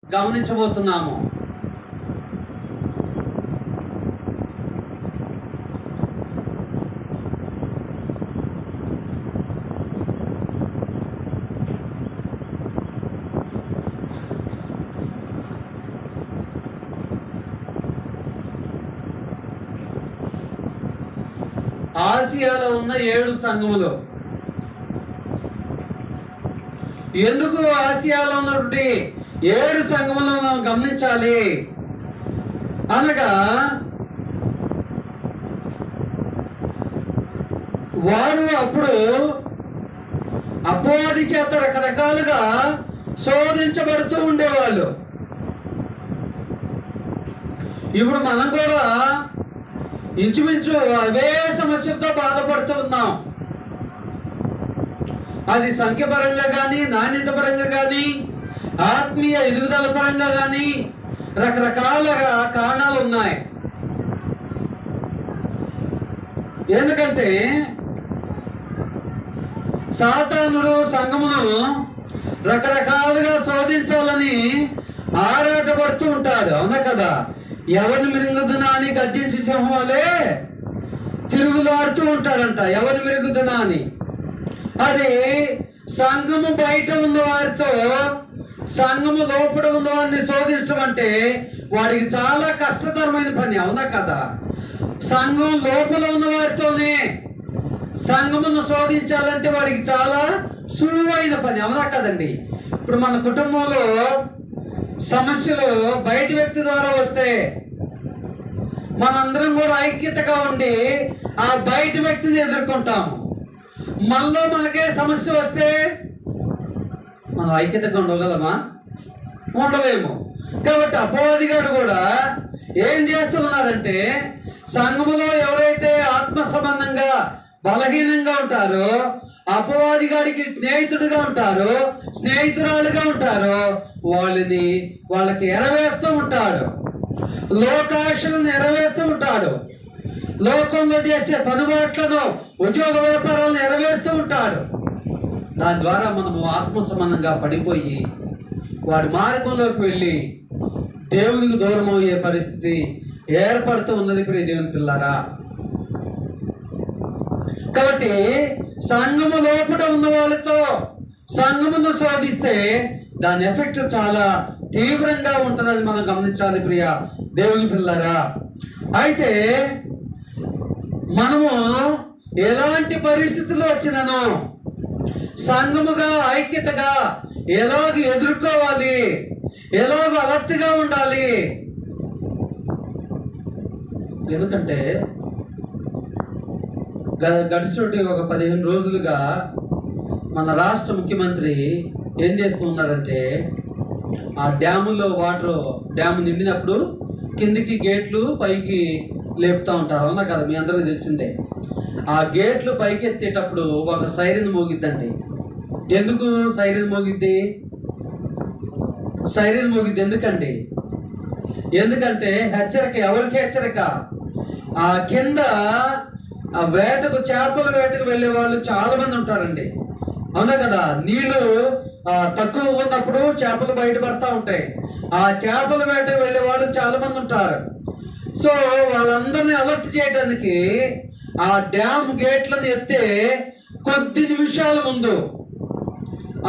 గమనించబోతున్నాము. ఆసియాలో ఉన్న 7 సంఘములు. ఎందుకు ఆసియాలో ఉన్నటువంటి 7 సంఘములను మనం గమనించాలి అనగా, వారు అప్పుడు అపవాది చేత రకరకాలుగా శోధించబడుతూ ఉండేవాళ్ళు. ఇప్పుడు మనం కూడా ఇంచుమించు అవే సమస్యలతో బాధపడుతూ ఉన్నాం. అది సంఖ్యపరంగా కానీ, నాణ్యత పరంగా కానీ, ఆత్మీయ ఎదుగుదల పరంగా కానీ రకరకాల కారణాలు ఉన్నాయి. ఎందుకంటే సాతానుడు సంఘమును రకరకాలుగా శోధించాలని ఆరాటపడుతూ ఉంటాడు. అవునా కదా? ఎవరిని మిరుగుదునా అని గర్జించి సింహంలే తిరుగులాడుతూ ఉంటాడంట. ఎవరిని మిరుగుదునా అని. అది సంఘము బయట ఉన్న వారితో సంఘము లోపల ఉన్న వారిని శోధించడం అంటే వాడికి చాలా కష్టతరమైన పని. అవునా కదా? సంఘం లోపల ఉన్న వారితోనే సంఘమును శోధించాలంటే వాడికి చాలా సులువైన పని. అవునా కదండి? ఇప్పుడు మన కుటుంబంలో సమస్యలు బయట వ్యక్తి ద్వారా వస్తే మనందరం కూడా ఐక్యతగా ఉండి ఆ బయట వ్యక్తిని ఎదుర్కొంటాము. మనలో మనకే సమస్య వస్తే మనం ఐక్యతగా ఉండగలమా? ఉండలేము. కాబట్టి అపవాదిగాడు కూడా ఏం చేస్తూ ఉన్నాడంటే, సంఘములో ఎవరైతే ఆత్మ సంబంధంగా బలహీనంగా ఉంటారో, అపవాదిగాడికి స్నేహితుడిగా ఉంటారో, స్నేహితురాలుగా ఉంటారో వాళ్ళకి ఎరవేస్తూ ఉంటాడు. లోకాశలను ఎరవేస్తూ ఉంటాడు. లోకంలో చేసే పనుబాట్లను, ఉద్యోగ వ్యాపారాలను ఎరవేస్తూ ఉంటాడు. దాని ద్వారా మనము ఆత్మ సంబంధంగా పడిపోయి వాడి మార్గంలోకి వెళ్ళి దేవునికి దూరం అయ్యే పరిస్థితి ఏర్పడుతూ ఉన్నది ప్రియ దేవుని పిల్లారా. కాబట్టి సంఘము లోపల ఉన్న వాళ్ళతో సంఘమును శోధిస్తే దాని ఎఫెక్ట్ చాలా తీవ్రంగా ఉంటుందని మనం గమనించాలి ప్రియ దేవుని పిల్లారా. అయితే మనము ఎలాంటి పరిస్థితులు వచ్చినను సంఘముగా ఐక్యతగా ఎలాగ ఎదుర్కోవాలి, ఎలాగ అలర్ట్గా ఉండాలి. ఎందుకంటే గడిచినటువంటి ఒక 15 రోజులుగా మన రాష్ట్ర ముఖ్యమంత్రి ఏం చేస్తూ ఉన్నారంటే, ఆ డ్యాములో డ్యాము నిండినప్పుడు కిందికి గేట్లు పైకి లేపుతూ ఉంటారు. అవునా కదా? మీ అందరికీ తెలిసిందే. ఆ గేట్లు పైకి ఎత్తేటప్పుడు ఒక సైరన్ మోగిద్దండి. ఎందుకు సైరన్ మోగిద్ది? సైరన్ మోగిద్ది ఎందుకండి? ఎందుకంటే హెచ్చరిక. ఎవరికి హెచ్చరిక? ఆ కింద ఆ చేపల వేటకు వెళ్ళే వాళ్ళు చాలా మంది ఉంటారండి. అవునా కదా? నీళ్లు తక్కువ ఉన్నప్పుడు చేపలు బయటపడతా ఉంటాయి. ఆ చేపల వేటకు వెళ్ళే వాళ్ళు చాలా మంది ఉంటారు. సో వాళ్ళందరినీ అలర్ట్ చేయడానికి ఆ డ్యామ్ గేట్లను ఎత్తే కొద్ది నిమిషాల ముందు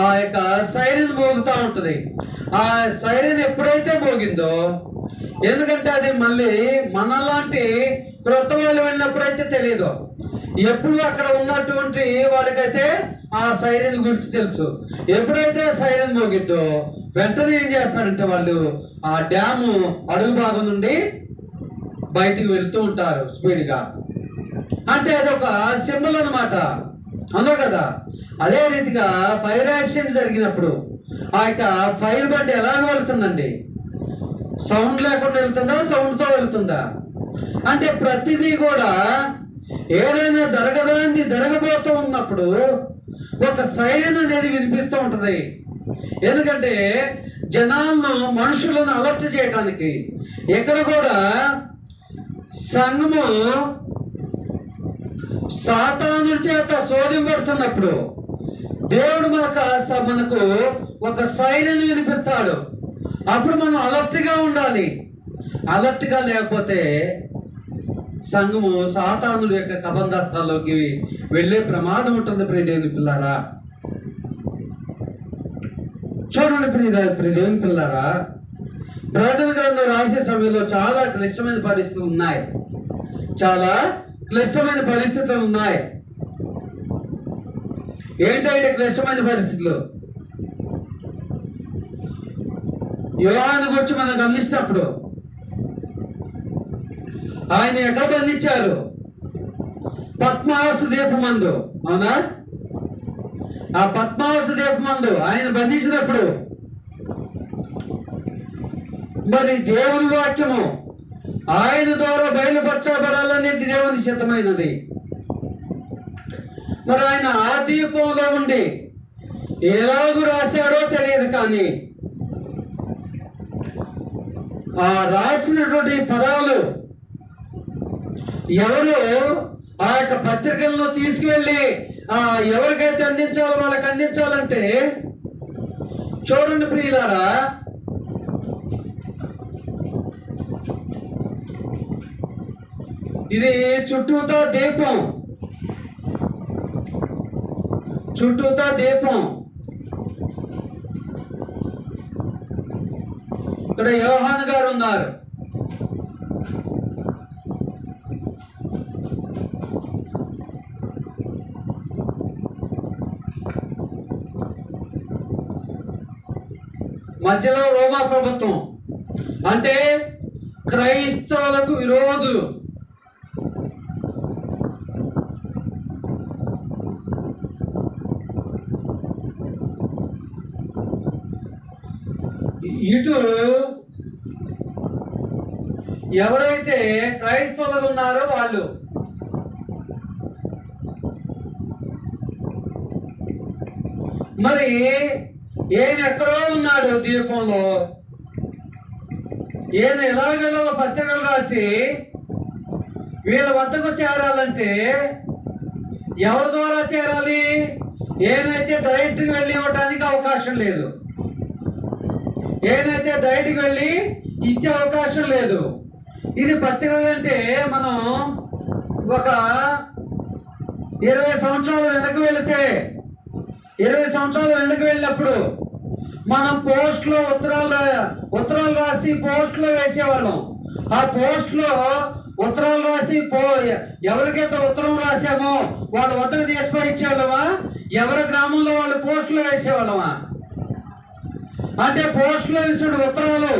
ఆ యొక్క సైరన్ మోగుతూ ఉంటుంది. ఆ సైరన్ ఎప్పుడైతే మోగిందో, ఎందుకంటే అది మళ్ళీ మనలాంటి క్రొత్త వాళ్ళు వెళ్ళినప్పుడైతే తెలియదు. ఎప్పుడు అక్కడ ఉన్నటువంటి వాళ్ళకైతే ఆ సైరన్ గురించి తెలుసు. ఎప్పుడైతే సైరన్ మోగిద్దో వెంటనే ఏం చేస్తారంటే వాళ్ళు ఆ డ్యాము అడుగు భాగం నుండి బయటికి వెళ్తూ ఉంటారు స్పీడ్గా. అంటే అదొక సింబల్ అన్నమాట. అవునా కదా? అదే రీతిగా ఫైర్ యాక్సిడెంట్ జరిగినప్పుడు ఆ యొక్క ఫైర్ బండి ఎలాగ వెళ్తుందండి? సౌండ్ లేకుండా వెళ్తుందా, సౌండ్తో వెళ్తుందా? అంటే ప్రతిదీ కూడా ఏదైనా జరగదాన్ని జరగబోతూ ఉన్నప్పుడు ఒక సైరన్ అనేది వినిపిస్తూ ఉంటుంది. ఎందుకంటే జనాలను, మనుషులను అలర్ట్ చేయడానికి. ఎక్కడ కూడా సంఘము సాతాను చేత శోధింపడుతున్నప్పుడు దేవుడు మనకు ఒక సైరన్ వినిపిస్తాడు. అప్పుడు మనం అలర్ట్గా ఉండాలి. అలర్ట్గా లేకపోతే సంఘము సాతానుల యొక్క కబంధస్థాల్లోకి వెళ్ళే ప్రమాదం ఉంటుంది. ప్రియ దేవుని పిల్లారా, చూడండి ప్రియ దేవుని పిల్లారా, ప్రకటన గ్రంథం రాసే సమయంలో చాలా క్లిష్టమైన పరిస్థితులు ఉన్నాయి. చాలా క్లిష్టమైన పరిస్థితులు ఉన్నాయి. ఏంటంటే క్లిష్టమైన పరిస్థితులు? యోహాను గురించి మనం గమనించినప్పుడు ఆయన ఎక్కడ బంధించారు? పద్మాసు దీపమందు. అవునా? ఆ పద్మాసు దీపమందు ఆయన బంధించినప్పుడు మరి దేవుని వాక్యము ఆయన ద్వారా బయలుపరచబడాలనేది దేవుని చిత్తమైనది. మరి ఆయన ఆ దీపంలో ఉండి ఎలాగూ రాశాడో తెలియదు, కానీ ఆ రాసినటువంటి పదాలు ఎవరు ఆ యొక్క పత్రికలను తీసుకువెళ్ళి ఎవరికైతే అందించాలో వాళ్ళకి అందించాలంటే, చూడండి ప్రియులారా, ఇది చుట్టూతా దీపం, చుట్టూతా దీపం. ఇక్కడ యోహాను గారు ఉన్నారు. మధ్యలో రోమా ప్రభుత్వం, అంటే క్రైస్తవులకు విరోధులు. ఇటు ఎవరైతే క్రైస్తవులు ఉన్నారో వాళ్ళు, మరి ఈయన ఎక్కడో ఉన్నాడు దీపంలో. ఈయన ఎలాగెలా పత్రికలు రాసి వీళ్ళ వద్దకు చేరాలంటే ఎవరి ద్వారా చేరాలి? ఏనైతే డైరెక్ట్గా వెళ్ళి ఇవ్వడానికి అవకాశం లేదు, ఏదైతే డైరెక్ట్కి వెళ్ళి ఇచ్చే అవకాశం లేదు. ఇది పత్రికలు అంటే మనం ఒక 20 సంవత్సరాలు వెనక్కి వెళితే, 20 సంవత్సరాలు వెనక్కి వెళ్ళినప్పుడు మనం పోస్ట్లో ఉత్తరాలు రాసి పోస్ట్లో వేసేవాళ్ళం. ఆ పోస్ట్లో ఉత్తరాలు రాసి ఎవరికైతే ఉత్తరం రాసామో వాళ్ళ వద్దకు తీసుకొని ఇచ్చేవాళ్ళమా? ఎవరి గ్రామంలో వాళ్ళు పోస్ట్లో వేసేవాళ్ళమా? అంటే పోస్ట్లో వేసిన ఉత్తరాలు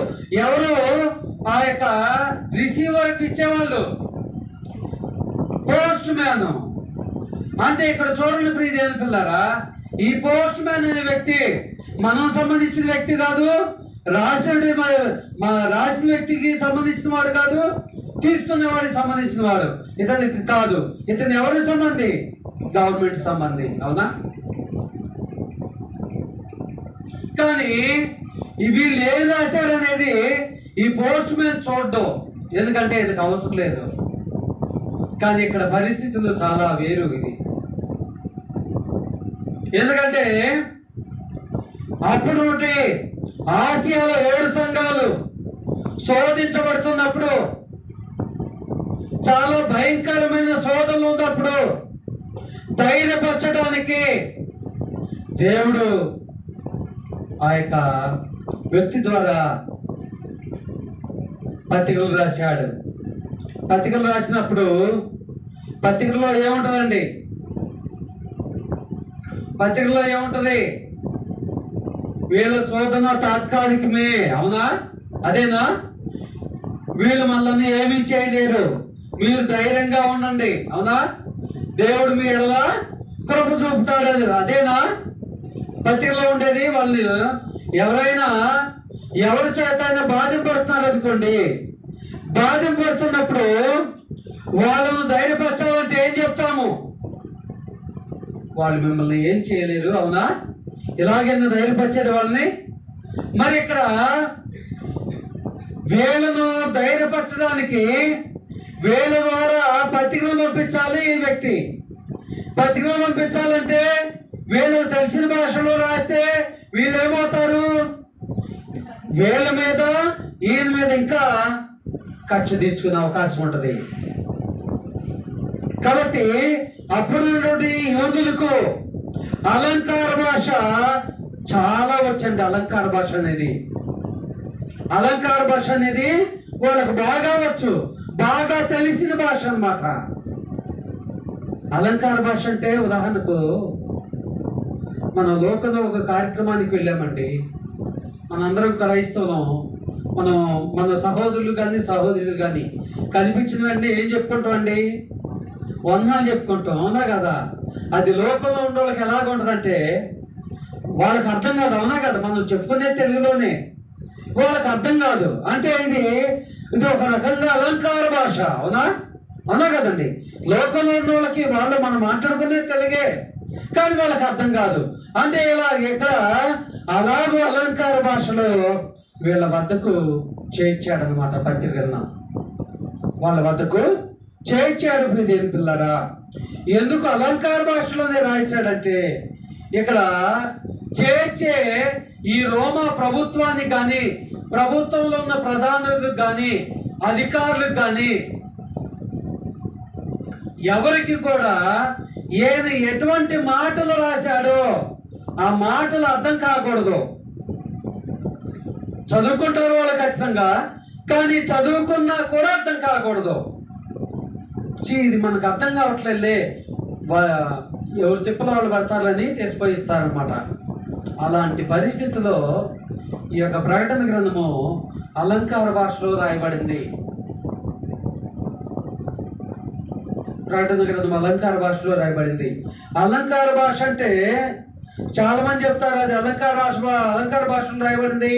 ఎవరు ఆ యొక్క రిసీవర్కి ఇచ్చేవాళ్ళు? Post man. అంటే ఇక్కడ చూడండి ప్రియ దేవుని పిల్లారా, ఈ పోస్ట్ మ్యాన్ అనే వ్యక్తి మనం సంబంధించిన వ్యక్తి కాదు, రాసిన వ్యక్తికి సంబంధించిన వాడు కాదు, తీసుకునేవాడికి సంబంధించిన వాడు ఇతనికి కాదు. ఇతను ఎవరి సంబంధి? గవర్నమెంట్ సంబంధి. అవునా? కానీ వీళ్ళు ఏం రాశారనేది ఈ పోస్ట్ మ్యాన్ చూడడం, ఎందుకంటే ఇది అవసరం లేదు. కానీ ఇక్కడ పరిస్థితులు చాలా వేరు. ఇది ఎందుకంటే అప్పుడు ఆసియాలో 7 సంఘాలు శోధించబడుతున్నప్పుడు, చాలా భయంకరమైన శోధనలు ఉన్నప్పుడు ధైర్యపరచడానికి దేవుడు ఆ యొక్క వ్యక్తి ద్వారా పత్రికలు రాశాడు. పత్రికలు రాసినప్పుడు పత్రికలో ఏముంటుందండి? పత్రికలో ఏముంటుంది? వీళ్ళ శోధన తాత్కాలికమే. అవునా? అదేనా? వీళ్ళు మనల్ని ఏమీ చేయలేరు, మీరు ధైర్యంగా ఉండండి. అవునా? దేవుడు మీ ఎడల కృప చూపుతాడు. అదేనా పత్రికలో ఉండేది? వాళ్ళు ఎవరైనా ఎవరి చేత బాధింపడుతున్నారు అనుకోండి, బాధింపడుతున్నప్పుడు వాళ్ళను ధైర్యపరచాలంటే ఏం చెప్తాము? వాళ్ళు మిమ్మల్ని ఏం చేయలేరు. అవునా? ఇలాగే ధైర్యపరిచేది వాళ్ళని. మరి ఇక్కడ వీళ్ళను ధైర్యపరచడానికి వీళ్ళ ద్వారా పత్రికలు పంపించాలి. ఈ వ్యక్తి పత్రికలు పంపించాలంటే వీళ్ళు తెలిసిన భాషలో రాస్తే వీళ్ళు ఏమవుతారు? వీళ్ళ మీద ఈయన మీద ఇంకా కక్ష తీర్చుకునే అవకాశం ఉంటుంది. కాబట్టి అప్పుడు యోధులకు అలంకార భాష చాలా వచ్చండి. అలంకార భాష అనేది వాళ్ళకు బాగా వచ్చు, బాగా తెలిసిన భాష అన్నమాట. అలంకార భాష అంటే ఉదాహరణకు మన లోకంలో ఒక కార్యక్రమానికి వెళ్ళామండి. మనందరం క్రైస్తవులం. మన సహోదరులు కానీ కనిపించిన వెంటనే ఏం చెప్పుకుంటాం అండి? వందనాలు చెప్పుకుంటాం, అవునా కదా? అది లోకంలో ఉన్న వాళ్ళకి ఎలాగ ఉంటుందంటే వాళ్ళకి అర్థం కాదు, అవునా కదా? మనం చెప్పుకునే తెలుగులోనే వాళ్ళకి అర్థం కాదు. అంటే ఇది ఒక రకంగా అలంకార భాష, అవునా కదండి? లోకంలో ఉన్న వాళ్ళకి మనం మాట్లాడుకునే తెలుగే, కానీ వాళ్ళకి అర్థం కాదు. అంటే ఇక్కడ అలాగూ అలంకార భాషలో వీళ్ళ వద్దకు చేర్చాడనమాట. పత్రికలను వాళ్ళ వద్దకు చేర్చాడు. ప్రియమైన పిల్లరా, ఎందుకు అలంకార భాషలోనే రాశాడంటే ఇక్కడ చేర్చే ఈ రోమా ప్రభుత్వానికి కానీ, ప్రభుత్వంలో ఉన్న ప్రధానులకు కానీ, అధికారులకు కానీ ఎవరికి కూడా ఈయన ఎటువంటి మాటలు రాశాడో ఆ మాటలు అర్థం కాకూడదు. చదువుకుంటారు వాళ్ళు ఖచ్చితంగా, కానీ చదువుకున్నా కూడా అర్థం కాకూడదు. ఇది మనకు అర్థం కావట్లేదులే, ఎవరు తిప్పల వాళ్ళు పడతారని తీసిపోయిస్తారనమాట. అలాంటి పరిస్థితిలో ఈ యొక్క ప్రకటన గ్రంథము అలంకార భాషలో రాయబడింది. ప్రకటన గ్రంథం అలంకార భాషలో రాయబడింది. అలంకార భాష అంటే చాలా మంది చెప్తారు అది అలంకార భాషలో రాయబడింది,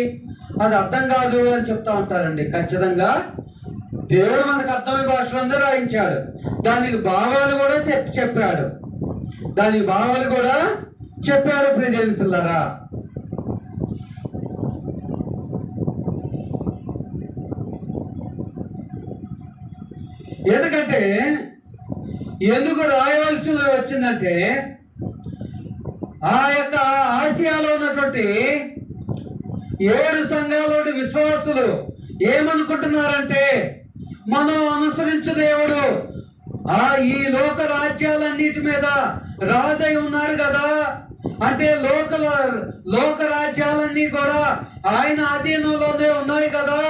అది అర్థం కాదు అని చెప్తా ఉంటారండి. ఖచ్చితంగా దేవుడు మనకు అర్థమయ్యే భాషలో రాయించాడు. దానికి భావాలు కూడా చెప్పాడు. ప్రియమైన పిల్లరా, ఎందుకు రాయవలసి వచ్చిందంటే ఆ యొక్క ఆసియాలో ఉన్నటువంటి 7 సంఘాలోని విశ్వాసులు ఏమనుకుంటున్నారంటే మనం అనుసరించు దేవుడు ఈ లోక రాజ్యాలన్నిటి మీద రాజై ఉన్నాడు కదా, అంటే లోక రాజ్యాలన్నీ కూడా ఆయన అధీనంలోనే ఉన్నాయి కదా,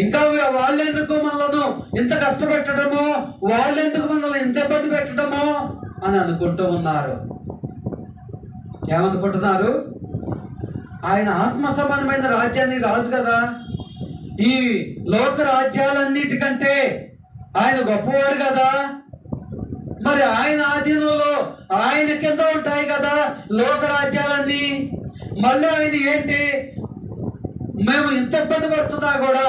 ఇంకా వాళ్ళెందుకు మనల్ని ఇంత కష్టపెట్టడమో, వాళ్ళెందుకు మనల్ని ఇంత ఇబ్బంది పెట్టడమో అని అనుకుంటూ ఉన్నారు. ఏమనుకుంటున్నారు? ఆయన ఆత్మ సమానమైన రాజ్యాన్ని రాజు కదా, ఈ లోక రాజ్యాలన్నిటికంటే ఆయన గొప్పవాడు కదా, మరి ఆయన ఆధీనంలో ఆయన కింద ఉంటాయి కదా లోక రాజ్యాలన్నీ. మళ్ళీ ఆయన ఏంటి, మేము ఇంత ఇబ్బంది పడుతున్నా కూడా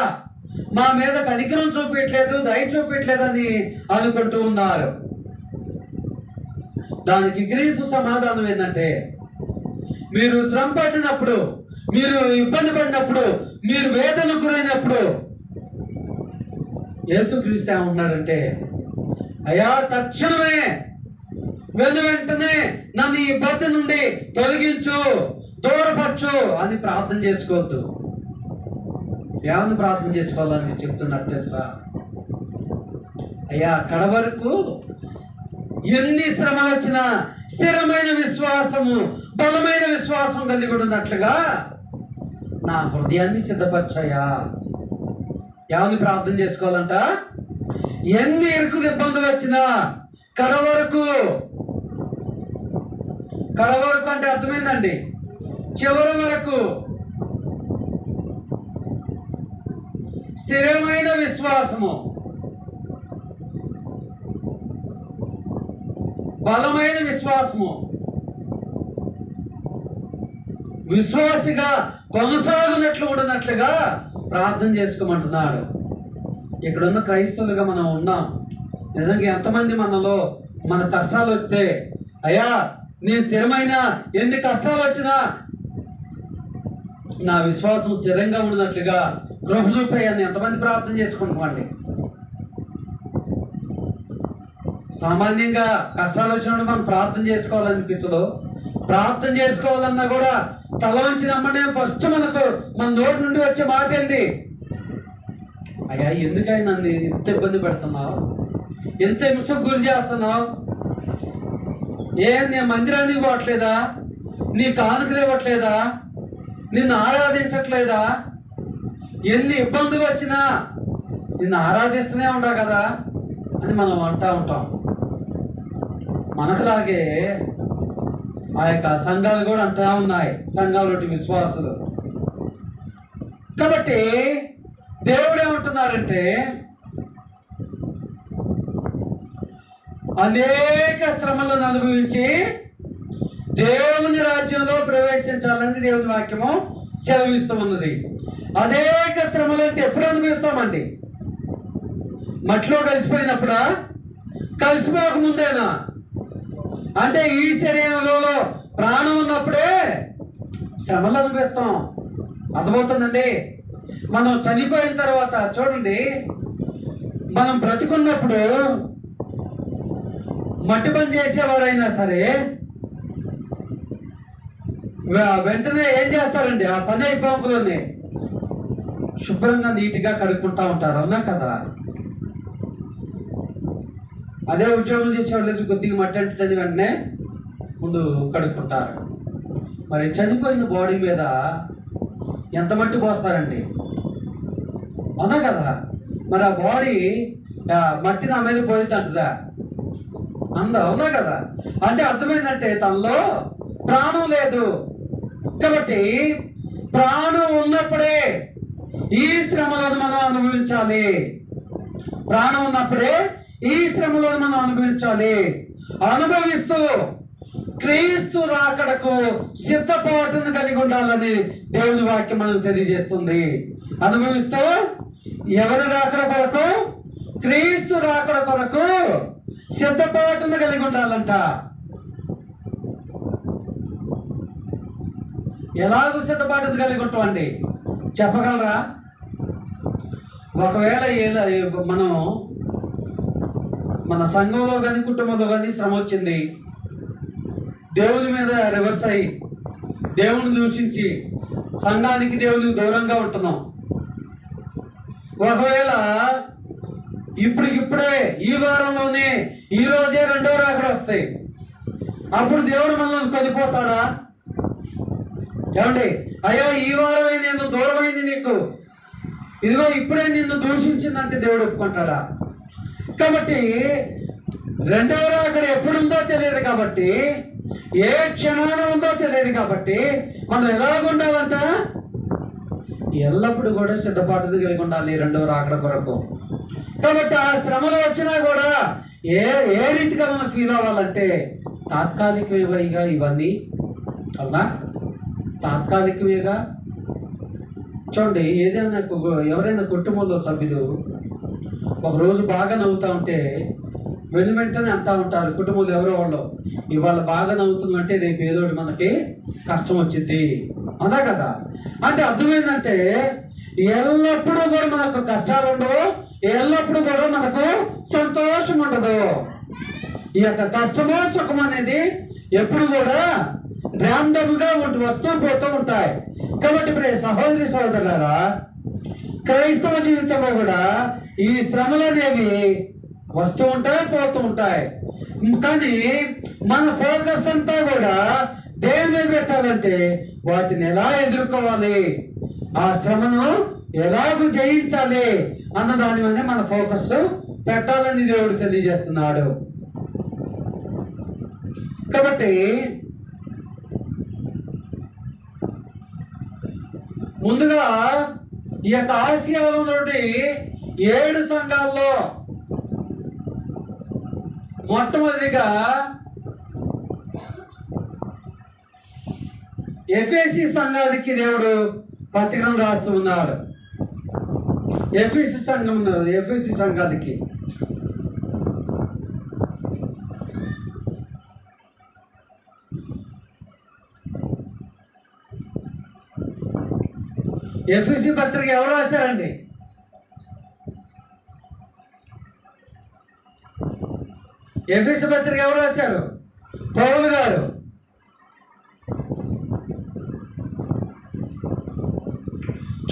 మా మీద కనికరం చూపించట్లేదు, దయ చూపించట్లేదని అనుకుంటూ ఉన్నారు. దానికి క్రీస్తు సమాధానం ఏంటంటే, మీరు శ్రమ పడినప్పుడు, మీరు ఇబ్బంది పడినప్పుడు, మీరు వేదన గురైనప్పుడు యేసుక్రీస్తు ఏమంటున్నాడంటే, అయ్యా తక్షణమే వెంటనే నన్ను ఈ ఇబ్బంది నుండి తొలగించు, దూరపరచు అని ప్రార్థన చేసుకోవద్దు. ఏమని ప్రార్థన చేసుకోవాలని చెప్తున్నట్టు తెలుసా? అయ్యా కడ వరకు ఎన్ని శ్రమలు వచ్చినా స్థిరమైన విశ్వాసము, బలమైన విశ్వాసం కలిగి ఉన్నట్లుగా నా హృదయాన్ని సిద్ధపరచాయా. ఏమని ప్రార్థన చేసుకోవాలంట? ఎన్ని ఇరుకులు ఇబ్బందులు వచ్చినా కడ వరకు అంటే అర్థమైందండి, చివరి వరకు స్థిరమైన విశ్వాసము, బలమైన విశ్వాసము, విశ్వాసిగా కొనసాగునట్లు ఉండనట్లుగా ప్రార్థన చేసుకోమంటున్నాడు. ఇక్కడున్న క్రైస్తవులుగా మనం ఉన్నాం. నిజంగా ఎంతమంది మనలో మన కష్టాలు వస్తే, అయ్యా నేను స్థిరమైన ఎన్ని కష్టాలు వచ్చినా నా విశ్వాసం స్థిరంగా ఉన్నట్లుగా కృప చూపేయని ఎంతమంది ప్రార్థన చేసుకుంటామండి? సామాన్యంగా కష్టాలు వచ్చినప్పుడు మనం ప్రార్థన చేసుకోవాలనిపించదు. ప్రార్థన చేసుకోవాలన్నా కూడా తల వంచి నమ్మనే ఫస్ట్ మన నోటి నుండి వచ్చే మాట ఏంది? అయ్యా, ఎందుకైనా నన్ను ఎంత ఇబ్బంది పెడుతున్నావు, ఎంత హింసకు గురి చేస్తున్నావు? నేను మందిరానికి పోవట్లేదా? నీ కానుకలు ఇవ్వట్లేదా? నిన్ను ఆరాధించట్లేదా? ఎన్ని ఇబ్బందులు వచ్చినా నిన్ను ఆరాధిస్తూనే ఉంటావు కదా అని మనం అంటూ ఉంటాం. మనకులాగే ఆ యొక్క సంఘాలు కూడా అంటూ ఉన్నాయి, సంఘాలు విశ్వాసులు. కాబట్టి దేవుడు ఏమంటున్నాడంటే, అనేక శ్రమలను అనుభవించి దేవుని రాజ్యంలో ప్రవేశించాలని దేవుని వాక్యము సెలవిస్తూ ఉన్నది. అనేక శ్రమలు అంటే ఎప్పుడు అనుభవిస్తామండి? మట్టిలో కలిసిపోయినప్పుడా? కలిసిపోక ముందేనా? అంటే ఈ శరీరంలో ప్రాణం ఉన్నప్పుడే శ్రమలు అనుభవిస్తాం. అర్థమవుతుందండి? మనం చనిపోయిన తర్వాత చూడండి, మనం బ్రతికున్నప్పుడు మట్టి పని చేసేవాడైనా సరే వెంటనే ఏం చేస్తారండి? ఆ పని అయిపోకలోనే శుభ్రంగా నీట్గా కడుక్కుంటా ఉంటారు, అవునా కదా? అదే ఉద్యోగం చేసేవాళ్ళు కొద్దిగా మట్టి అంటుంది, వెంటనే ముందు కడుక్కుంటారు. మరి చనిపోయిన బాడీ మీద ఎంత మట్టి పోస్తారండి, అవునా కదా? మరి ఆ బాడీ మట్టి నా మీద పోయింది అంటదా? అవునా కదా? అంటే అర్థమైందంటే తనలో ప్రాణం లేదు. కాబట్టి ప్రాణం ఉన్నప్పుడే ఈ శ్రమలను మనం అనుభవించాలి. ప్రాణం ఉన్నప్పుడే ఈ శ్రమలను మనం అనుభవించాలి. అనుభవిస్తూ క్రీస్తు రాకడకు సిద్ధపాటును కలిగి ఉండాలని దేవుని వాక్యం మనకు తెలియజేస్తుంది. అనుభవిస్తూ ఎవరి రాకడ కొరకు? క్రీస్తు రాకడ కొరకు సిద్ధపాటును కలిగి ఉండాలంట. ఎలాగో సిద్ధపాటును కలిగి ఉంటామండి చెప్పగలరా? ఒకవేళ మనం మన సంఘంలో కానీ కుటుంబంలో కానీ శ్రమ వచ్చింది, దేవుని మీద రివర్స్ అయ్యి దేవుని దూషించి సంఘానికి దేవునికి దూరంగా ఉంటున్నాం. ఒకవేళ ఇప్పుడే ఈ వారంలోనే ఈ రోజే రెండో రాకడ వస్తాయి, అప్పుడు దేవుడు మనల్ని కొనిపోతాడా? ఏమండి? అయ్యా, ఈ వారమే నేను దూరమైంది నీకు, ఇదిగో ఇప్పుడే నిన్ను దూషించిందంటే దేవుడు ఒప్పుకుంటాడా? కాబట్టి రెండవ రాకడ ఎప్పుడుందో తెలియదు, కాబట్టి ఏ క్షణాన ఉందో తెలియదు, కాబట్టి మనం ఎలాగుండాలంట? ఎల్లప్పుడూ కూడా సిద్ధపాటు కలిగి ఉండాలి రెండవ రాకడ కొరకు. కాబట్టి ఆ శ్రమలు వచ్చినా కూడా ఏ రీతిగా మనం ఫీల్ అవ్వాలంటే తాత్కాలికమేగా ఇవన్నీ, అవునా? తాత్కాలికమేగా. చూడండి, ఏదైనా ఎవరైనా కుటుంబంలో సభ్యులు ఒకరోజు బాగా నవ్వుతూ ఉంటే వెంటనే అంటూ ఉంటారు కుటుంబంలో ఎవరో వాళ్ళు, ఇవాళ బాగా నవ్వుతుందంటే రేపు ఏదో మనకి కష్టం వచ్చింది, అదా కదా? అంటే అర్థమైందంటే ఎల్లప్పుడూ కూడా మనకు కష్టాలు ఉండవు, ఎల్లప్పుడూ కూడా మనకు సంతోషం ఉండదు. ఈ యొక్క కష్టమో సుఖం అనేది ఎప్పుడు కూడా ర్యాండమ్గా వస్తూ పోతూ ఉంటాయి. కాబట్టి ఇప్పుడు సహోదరి సహోదరులారా, క్రైస్తవ జీవితంలో కూడా ఈ శ్రమలు అనేవి వస్తూ ఉంటాయి, పోతూ ఉంటాయి. కానీ మన ఫోకస్ అంతా కూడా దేని మీద పెట్టాలంటే వాటిని ఎలా ఎదుర్కోవాలి, ఆ శ్రమను ఎలాగూ జయించాలి అన్న దాని మీద మన ఫోకస్ పెట్టాలని దేవుడు తెలియజేస్తున్నాడు. కాబట్టి ముందుగా ఈ యొక్క ఆసియాలో నుండి 7 సంఘాల్లో మొట్టమొదటిగా ఎఫెసీ సంఘానికి దేవుడు పత్రికను రాస్తూ ఉన్నాడు. ఎఫెసీ సంఘానికి ఎఫెసీ పత్రిక ఎవరు రాశారండి? ఎఫెసీ పత్రిక ఎవరు రాశారు? పౌలు గారు.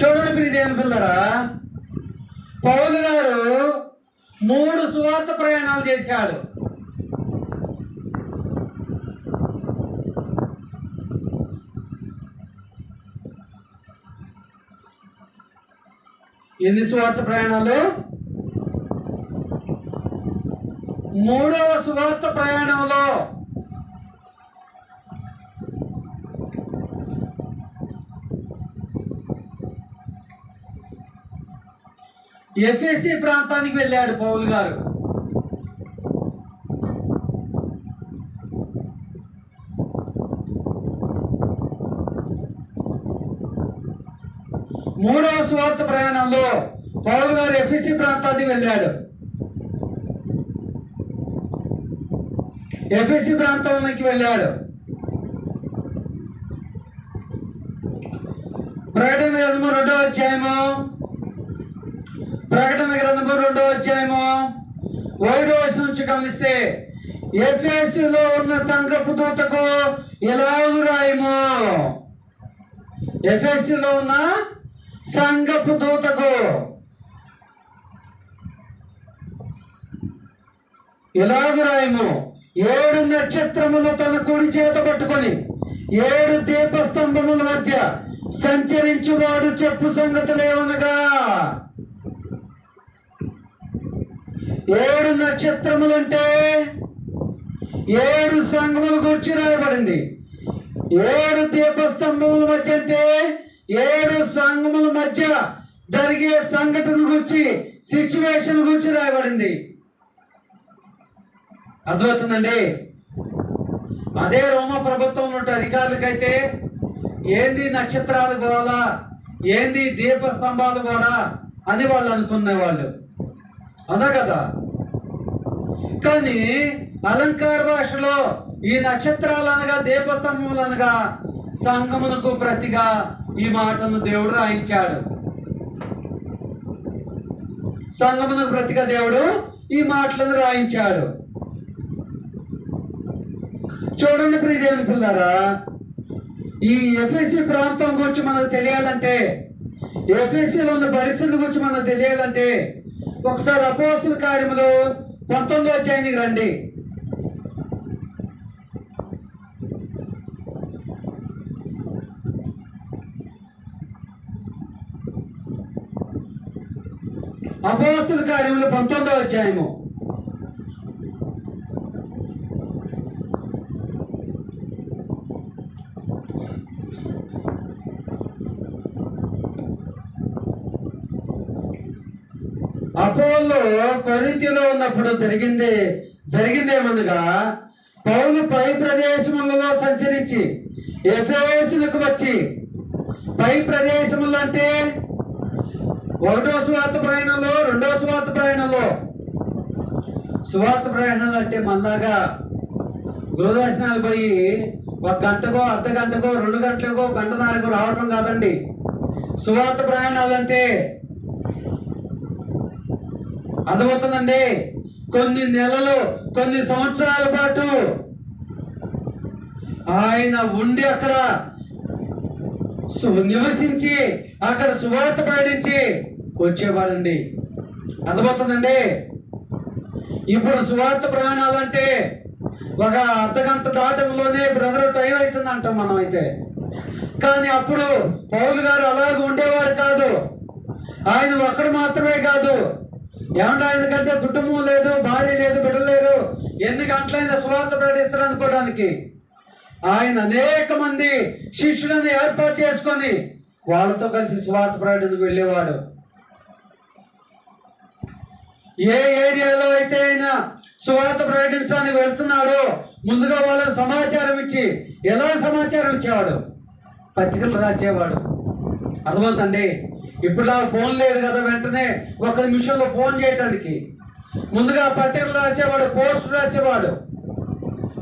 చూడండి ప్రియదేవుని పిల్లరా, పౌలు గారు 3 సువార్త ప్రయాణాలు చేశాడు. ఎన్ని సువార్త ప్రయాణాలు? 3వ సువార్త ప్రయాణంలో ఎఫెసీ ప్రాంతానికి వెళ్ళాడు పౌలు గారు. మూడవ సువార్త ప్రయాణంలో పౌలు గారు ఎఫెసీ ప్రాంతానికి వెళ్ళాడు. ఎఫెసీ ప్రాంతానికి వెళ్ళాడు. ప్రకటన గ్రంథము 2వ అధ్యాయము, ప్రకటన గ్రంథము 2వ అధ్యాయము 1వ వచనం నుంచి గమనిస్తే, ఎఫెసీలో ఉన్న సంఘపు దూతకు ఎలాగు రాయము. ఎఫెసీలో ఉన్న సంఘపు దూతకు ఎలాగు రాయము, 7 నక్షత్రములు తన కుడి చేత పట్టుకొని 7 దీపస్తంభముల మధ్య సంచరించువాడు చెప్పు సంగతులేమనగా, 7 నక్షత్రములంటే 7 సంఘముల గురించి రాయబడింది. 7 దీపస్తంభముల మధ్య అంటే 7 సంఘముల మధ్య జరిగే సంఘటన గురించి, సిచ్యువేషన్ గురించి రాయబడింది. అర్థమవుతుందండి? అదే రోమా ప్రభుత్వంలో ఉంటే అధికారులకైతే ఏంది నక్షత్రాలు కూడా, ఏంది దీపస్తంభాలు కూడా అని వాళ్ళు అనుకునేవాళ్ళు, అదా కదా. కానీ అలంకార భాషలో ఈ నక్షత్రాలు అనగా దీపస్తంభములు అనగా సంఘమునకు ప్రతిగా ఈ మాటను దేవుడు రాయించాడు. సంఘమునకు ప్రతిగా దేవుడు ఈ మాటలను రాయించాడు. చూడండి ప్రియదేవుని పిల్లారా, ఈ ఎఫెసీ ప్రాంతం గురించి మనకు తెలియాలంటే, ఎఫెసీలో ఉన్న పరిస్థితుల గురించి మనకు తెలియాలంటే ఒకసారి అపోస్తుల కార్యములు 19వ అధ్యాయానికి రండి. అపోస్తుల కార్యములు 19వ అధ్యాయము. అపోల్లో కొరింథీలో ఉన్నప్పుడు జరిగిందేమనగా, పౌలు పై ప్రదేశములలో సంచరించి ఎఫెసీయులకు వచ్చి, పై ప్రదేశములు అంటే 1వ సువార్త ప్రయాణంలో, 2వ సువార్త ప్రయాణంలో. సువార్త ప్రయాణాలు అంటే మనలాగా గృహదర్శనాలు పోయి 1 గంటకో, అర్ధ గంటకో, 2 గంటలకో, గంటన్నరకు రావటం కాదండి. సువార్త ప్రయాణాలు అంటే అర్థమవుతుందండి, కొన్ని నెలలు, కొన్ని సంవత్సరాల పాటు ఆయన ఉండి అక్కడ నివసించి అక్కడ సువార్త ప్రకటించి వచ్చేవాడండి. అర్థమవుతుందండి? ఇప్పుడు సువార్త ప్రయాణాలు అంటే 1 అర్ధ గంట దాటంలోనే బ్రదర్ టైం అవుతుంది అంటాం మనం అయితే. కానీ అప్పుడు పౌలు గారు అలాగే ఉండేవాడు కాదు. ఆయన ఒక్కడు మాత్రమే కాదు, ఏమంటే ఆయనకంటే కుటుంబం లేదు, భార్య లేదు, బిడ్డలు లేరు. ఎన్ని గంటలైనా సువార్త ప్రకటిస్తారు అనుకోవడానికి ఆయన అనేక మంది శిష్యులను ఏర్పాటు చేసుకొని వాళ్ళతో కలిసి సువార్త ప్రకటనకు వెళ్ళేవాడు. ఏ ఏరియాలో అయితే ఆయన సువార్త ప్రకటించడానికి వెళ్తున్నాడో ముందుగా వాళ్ళకి సమాచారం ఇచ్చి, ఎలా సమాచారం ఇచ్చేవాడు? పత్రికలు రాసేవాడు. అర్థమవుతుందండి? ఇప్పుడు ఫోన్ లేదు కదా, వెంటనే 1 నిమిషంలో ఫోన్ చేయటానికి ముందుగా పత్రికలు రాసేవాడు, పోస్టులు రాసేవాడు.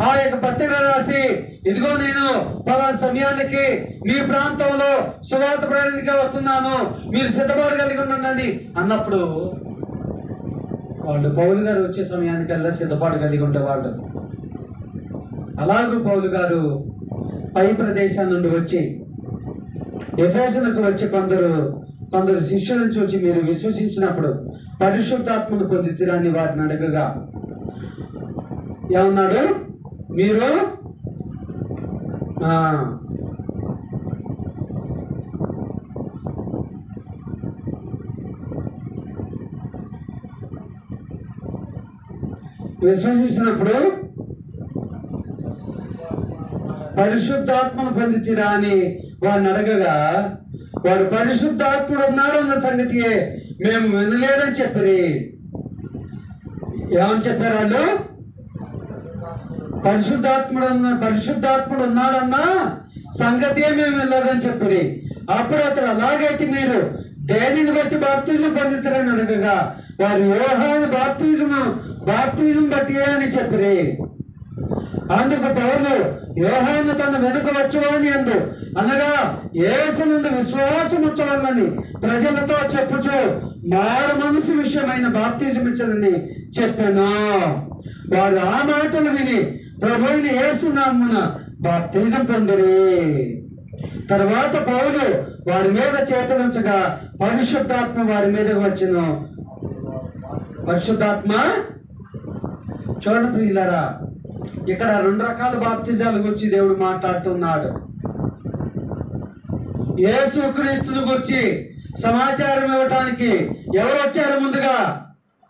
ఆ యొక్క పత్రిక రాసి, ఇదిగో నేను పలానా సమయానికి మీ ప్రాంతంలో సువార్త ప్రయాణిగా వస్తున్నాను, మీరు సిద్ధపడగలిగి ఉండండి అన్నప్పుడు వాళ్ళు పౌలు గారు వచ్చే సమయానికల్లా సిద్ధపాటు కలిగి ఉండేవాళ్ళు. అలాగూ పౌలు గారు పై ప్రదేశం నుండి వచ్చి ఎఫెసీయులకు వచ్చి కొందరు కొందరు శిష్యులను చూసి మీరు విశ్వసించినప్పుడు పరిశుద్ధాత్మను పొందుతారా అని వాటిని అడగగా ఏమన్నాడు? మీరు విశ్వసించినప్పుడు పరిశుద్ధాత్మను పొందుతారా అని వాడిని అడగగా వాడు పరిశుద్ధాత్ముడు ఉన్నాడు అన్న సంగతియే మేము వినలేదని చెప్పారు. ఏమని చెప్పారు వాళ్ళు? పరిశుద్ధాత్ముడు ఉన్నాడన్న సంగతియే మేము వినలేదని చెప్పారు. అప్పుడు అతడు అలాగైతే మీరు దేనిని బట్టి బాప్తిజం పొందుతారని అడగగా వారు యోహాను బాప్తిజం బట్టి అని చెప్పారు. అందుకు పౌలు యోహాను తన వెనుక వచ్చువాని అందు అనగా యేసునందు విశ్వాసం ఉంచవాలని ప్రజలతో చెప్పుచు మారు మనసు విషయమైన బాప్తిజం ఇచ్చదని చెప్పాను. వారు ఆ మాటలు విని ప్రభువుని యేసు నామమున బాప్తిజం పొందిరి. తర్వాత పౌలు వారి మీద చేతులుంచగా పరిశుద్ధాత్మ వారి మీదకి వచ్చును. పరిశుద్ధాత్మ చూడండి ప్రియులారా, ఇక్కడ 2 రకాల బాప్తిజాల గురించి దేవుడు మాట్లాడుతున్నాడు. యేసుక్రీస్తుని గురించి సమాచారం ఇవ్వటానికి ఎవరు వచ్చారు? ముందుగా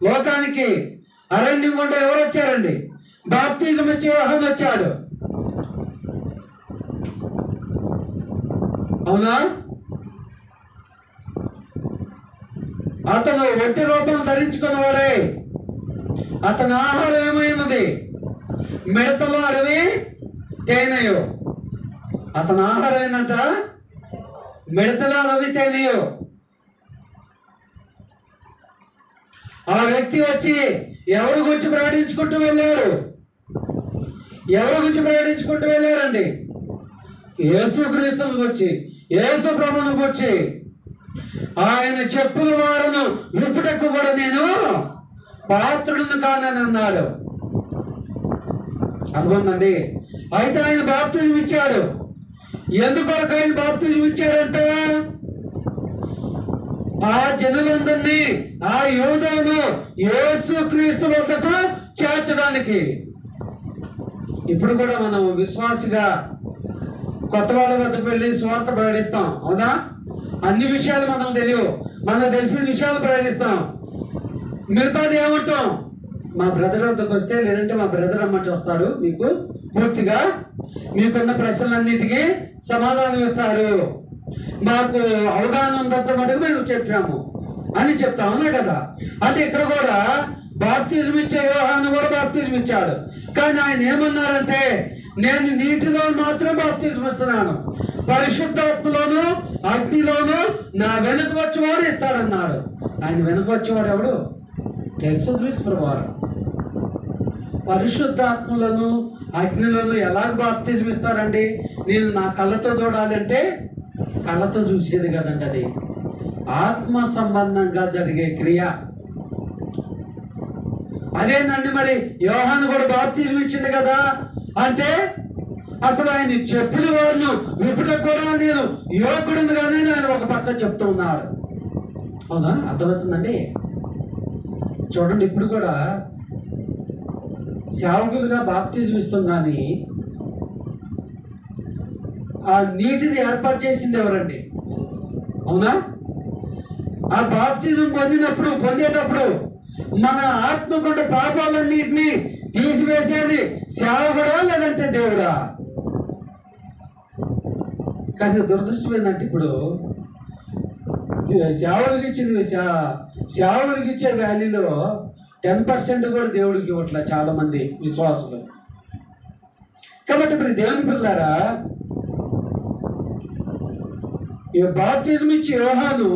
లోకానికి అరణ్యం గుండా ఎవరు వచ్చారండి? బాప్తిజం ఇచ్చి యోహాను వచ్చాడు. అవునా? అతను ఒంటి రూపం ధరించుకున్నవాడే. అతని ఆహారం ఏమైనది? మిడతలో అడవి తేనెయో. అతని ఆహారం ఏంటంట? మిడతలో అడవి తేనెయో. ఆ వ్యక్తి వచ్చి ఎవరి గురించి ప్రకటించుకుంటూ వెళ్ళారు? ఎవరి గురించి ప్రకటించుకుంటూ వెళ్ళారండి? యేసుక్రీస్తుని గురించి, యేసు ప్రభువుని గురించి. ఆయన చెప్పుల వారను విప్పుటకు కూడా నేను పాత్రుడును కానని అన్నాడు. అర్థమండి? అయితే ఆయన బాప్తిజం ఇచ్చాడు. ఎందుకొరకు ఆయన బాప్తిజం ఇచ్చాడంటే ఆ జనులందరినీ, ఆ యూదులను యేసుక్రీస్తు వద్దకు చేర్చడానికి. ఇప్పుడు కూడా మనం విశ్వాసిగా కొత్త వాళ్ళ వద్దకు వెళ్ళి స్వార్థ ప్రకటిస్తాం. అవునా? అన్ని విషయాలు మనకు తెలియవు, మనకు తెలిసిన విషయాలు ప్రకటిస్తాం. మిగతాది ఏమంటాం? మా బ్రదర్ వద్దకు వస్తే, లేదంటే మా బ్రదర్ అమ్మటి వస్తాడు, మీకు పూర్తిగా మీకున్న ప్రశ్నలన్నిటికీ సమాధానం ఇస్తారు, మాకు అవగాహన ఉన్నంత మటుకు మేము చెప్పాము అని చెప్తాం. అవునా కదా? అంటే ఇక్కడ కూడా బాప్తిజం ఇచ్చే యోహాను కూడా బాప్తిజం ఇచ్చాడు. కానీ ఆయన ఏమన్నారంటే, నేను నీటిలో మాత్రం బాప్తిజం ఇస్తున్నాను, పరిశుద్ధాత్మలోను అగ్నిలోను నా వెనుక వచ్చేవాడు ఇస్తాడన్నాడు. ఆయన వెనుక వచ్చేవాడు ఎవడు? యేసుక్రీస్తు ప్రభువారు. పరిశుద్ధాత్మలను అగ్నిలోను ఎలాగ బాప్తిజం ఇస్తారండి? నేను నా కళ్ళతో చూడాలంటే కళ్ళతో చూసేది కదండి, అది ఆత్మ సంబంధంగా జరిగే క్రియ. అదేనండి. మరి యోహాను కూడా బాప్తిజం ఇచ్చింది కదా అంటే అసలు ఆయన చెప్పుల వారిను విప్పుటకు కూడా నేను యువకుడు కానీ ఆయన ఒక పక్క చెప్తూ ఉన్నాడు. అవునా? అర్థమవుతుందండి? చూడండి, ఇప్పుడు కూడా సేవకులుగా బాప్తిజం ఇస్తాం, కానీ ఆ నీటిని ఏర్పాటు చేసింది ఎవరండి? అవునా? ఆ బాప్తిజం పొందేటప్పుడు మన ఆత్మకుండ పాపాలన్నింటినీ తీసివేసేది సేవకుడా లేదంటే దేవుడా? కానీ దురదృష్టం ఏంటంటే ఇప్పుడు సేవకులకి ఇచ్చే వాల్యూలో 10% కూడా దేవుడికి ఇవ్వట్ల చాలా మంది విశ్వాసులు. కాబట్టి ఇప్పుడు దేవుని పిల్లారా, ఈ బాప్తిజం ఇచ్చే యోహాను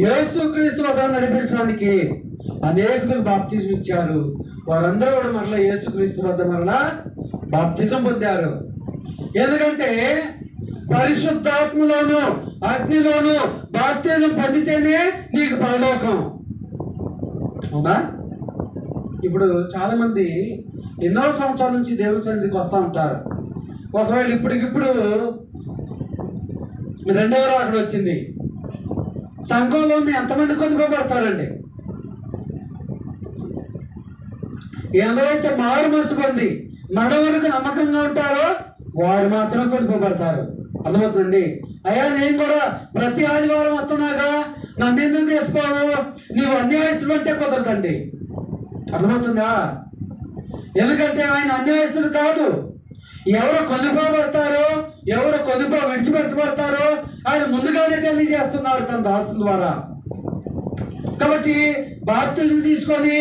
యేసుక్రీస్తు వద్ద నడిపించడానికి అనేకులకు బాప్తిజం ఇచ్చారు. వారందరూ కూడా మరలా యేసుక్రీస్తు వద్ద మరలా బాప్తిజం పొందారు. ఎందుకంటే పరిశుద్ధాత్మలోను అగ్నిలోను బాప్తిజం పొందితేనే నీకు పరలోకం. అవునా? ఇప్పుడు చాలా మంది ఎన్నో సంవత్సరాల నుంచి దేవుని సన్నిధికి వస్తూ ఉంటారు. ఒకవేళ ఇప్పటికిప్పుడు రెండవ రాకడ వచ్చింది. సంఘంలో ఎంతమంది కొనుక్కోబడతారండి? ఎవరైతే మారు మనసు పొంది మన వరకు నమ్మకంగా ఉంటారో వారు మాత్రం కొనుక్కోబడతారు. అర్థమవుతుంది? అయ్యా నేను కూడా ప్రతి ఆదివారం వస్తున్నాగా, నన్ను ఎందుకు తీసుకోవు? నీవు అన్యాయస్తుడు అంటే కుదరదండి. అర్థమవుతుందా? ఎందుకంటే ఆయన అన్యాయస్తుడు కాదు. ఎవరు కొనుక్కోబడతారో, ఎవరు విడిచిపెట్టబడతారో ఆయన ముందుగానే తెలియజేస్తున్నారు తన దాసుల ద్వారా. కాబట్టి బాప్తిజం తీసుకొని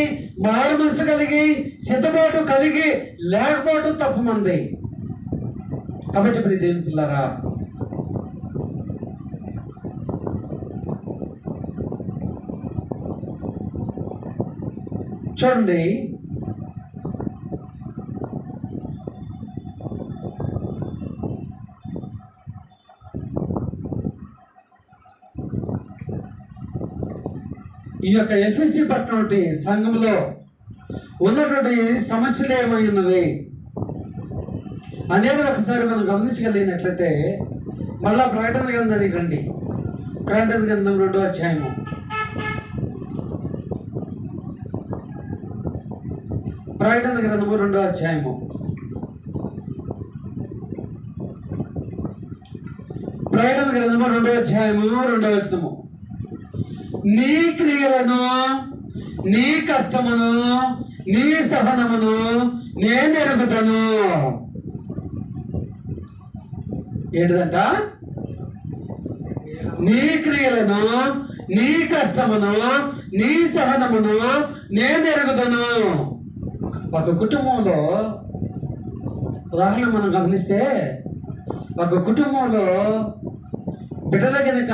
మారు మనసు కలిగి సిద్ధపాటు కలిగి లేకపోవడం తప్పమంది. కాబట్టి ప్రియ దేవుని పిల్లారా, చూడండి, ఈ యొక్క ఎఫ్ఎస్సి పట్టణం సంఘంలో ఉన్నటువంటి సమస్యలు ఏమై ఉన్నవి అనేది ఒకసారి మనం గమనించగలిగినట్లయితే, మళ్ళా ప్రకటన గ్రంథానికి రండి. ప్రకటన గ్రంథం 2వ అధ్యాయము. ప్రకటన గ్రంథము 2వ అధ్యాయము. ప్రకటన గ్రంథము 2వ అధ్యాయము 2వ వచనము. నీ క్రియలను, నీ కష్టమును, నీ సహనమును నేను ఎరుగుతాను. ఏంటిదంట? నీ క్రియలను, నీ కష్టమును, నీ సహనమును నేను ఎరుగుతాను. ఒక కుటుంబంలో ఉదాహరణ మనం గమనిస్తే, ఒక కుటుంబంలో బిడ్డల కనుక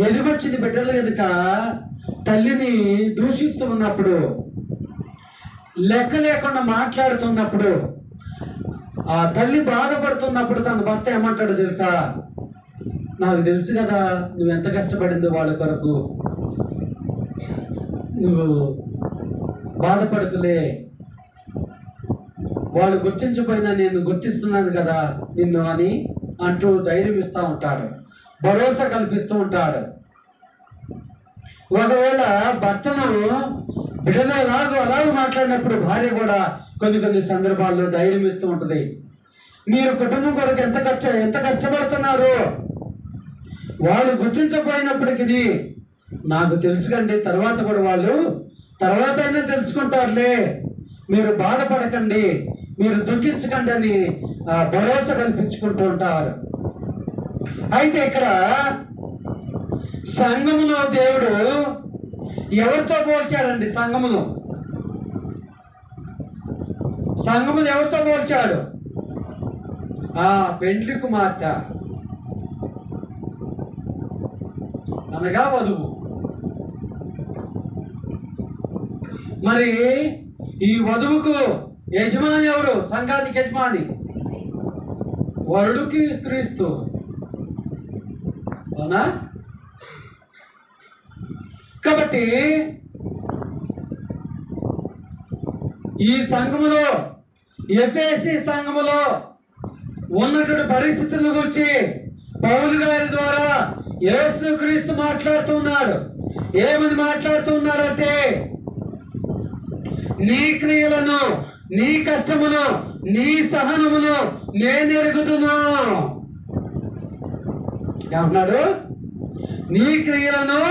ఎదుగొచ్చిన బిడ్డలు కనుక తల్లిని దూషిస్తూ ఉన్నప్పుడు, లెక్క లేకుండా మాట్లాడుతున్నప్పుడు, ఆ తల్లి బాధపడుతున్నప్పుడు తన భర్త ఏమంటాడో తెలుసా? నాకు తెలుసు కదా నువ్వు ఎంత కష్టపడిందో వాళ్ళ కొరకు, నువ్వు బాధపడకులే, వాళ్ళు గుర్తించపోయినా నేను గుర్తిస్తున్నాను కదా నిన్ను అని అంటూ ధైర్యం ఇస్తూ ఉంటాడు, భరోసా కల్పిస్తూ ఉంటాడు. ఒకవేళ భర్తను బిడ్డలు అలాగ మాట్లాడినప్పుడు భార్య కూడా కొన్ని సందర్భాల్లో ధైర్యం ఇస్తూ ఉంటుంది. మీరు కుటుంబం కొరకు ఎంత కష్టపడుతున్నారు, వాళ్ళు గుర్తించకపోయినప్పటికీ నాకు తెలుసుకండి, తర్వాత కూడా వాళ్ళు తర్వాత అయినా తెలుసుకుంటారులే, మీరు బాధపడకండి, మీరు దుఃఖించకండి అని భరోసా కల్పించుకుంటూ ఉంటారు. అయితే ఇక్కడ సంఘమును దేవుడు ఎవరితో పోల్చాడండి? సంఘమును ఎవరితో పోల్చాడు? పెండ్లి కుమార్తె అనగా వధువు. మరి ఈ వధువుకు యజమాని ఎవరు? సంఘానికి యజమాని వరుడుకి క్రీస్తు. అవునా? కాబట్టి ఈ సంఘములో, ఎఫెసీ సంఘములో ఉన్నటువంటి పరిస్థితుల గురించి పౌలు గారి ద్వారా యేసుక్రీస్తు మాట్లాడుతున్నాడు. ఏమని మాట్లాడుతున్నాడంటే, నీ క్రియలను, నీ కష్టమును, నీ సహనమును నేను ఎరుగుదును. ఏమన్నాడు? నీ క్రియలను,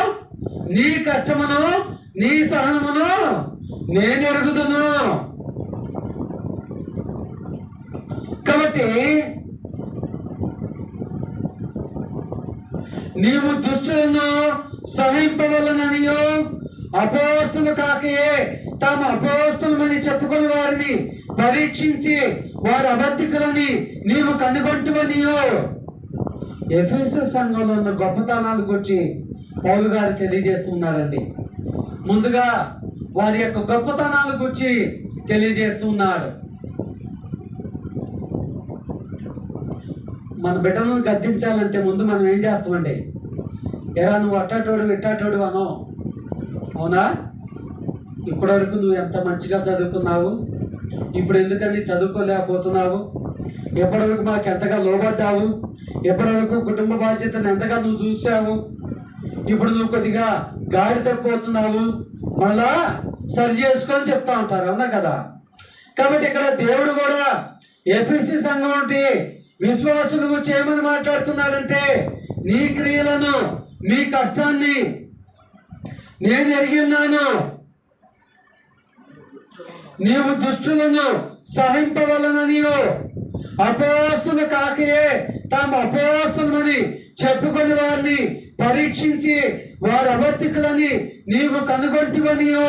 నీ కష్టమును, నీ సహనమును నేను ఎరుగుదును. కాబట్టి నీవు దుష్టులను సహింపవలననియో, అపోస్తులు కాకయే తాము అపోస్తులమని చెప్పుకుని వారిని పరీక్షించి వారి అబద్ధికులని నీవు కనుగొంటువనియో. ఎఫెసు సంఘంలో ఉన్న గొప్పతనాల గురించి పౌలు గారు తెలియజేస్తున్నారండి. ముందుగా వారి యొక్క గొప్పతనాల గురించి తెలియజేస్తున్నాడు. మన బిడ్డలను గద్దించాలంటే ముందు మనం ఏం చేస్తామండి? ఎరా నువ్వు అట్టాటోడు ఇట్టాటోడు అనో. అవునా? ఇప్పటివరకు నువ్వు ఎంత మంచిగా చదువుకున్నావు, ఇప్పుడు ఎందుకని చదువుకోలేకపోతున్నావు, ఎప్పటివరకు మాకు ఎంతగా లోబడ్డావు, ఎప్పటివరకు కుటుంబ బాధ్యతను ఎంతగా నువ్వు చూసావు, ఇప్పుడు నువ్వు కొద్దిగా గాడి తప్పిపోతున్నావు, మళ్ళా సరి చేసుకొని చెప్తా ఉంటారు, అవునా కదా? కాబట్టి ఇక్కడ దేవుడు కూడా ఎఫెసీ సంఘం ఉంటే విశ్వాసులు చేయమని మాట్లాడుతున్నాడంటే, నీ క్రియలను నీ కష్టాన్ని నేను ఎరిగి ఉన్నాను, నీవు దుష్టులను సహింపవలనని అపోస్తులు కాకయే తాము అపోస్తులమని చెప్పుకొని వారిని పరీక్షించి వారు అబద్ధికులని నీవు కనుగొంటివనియో,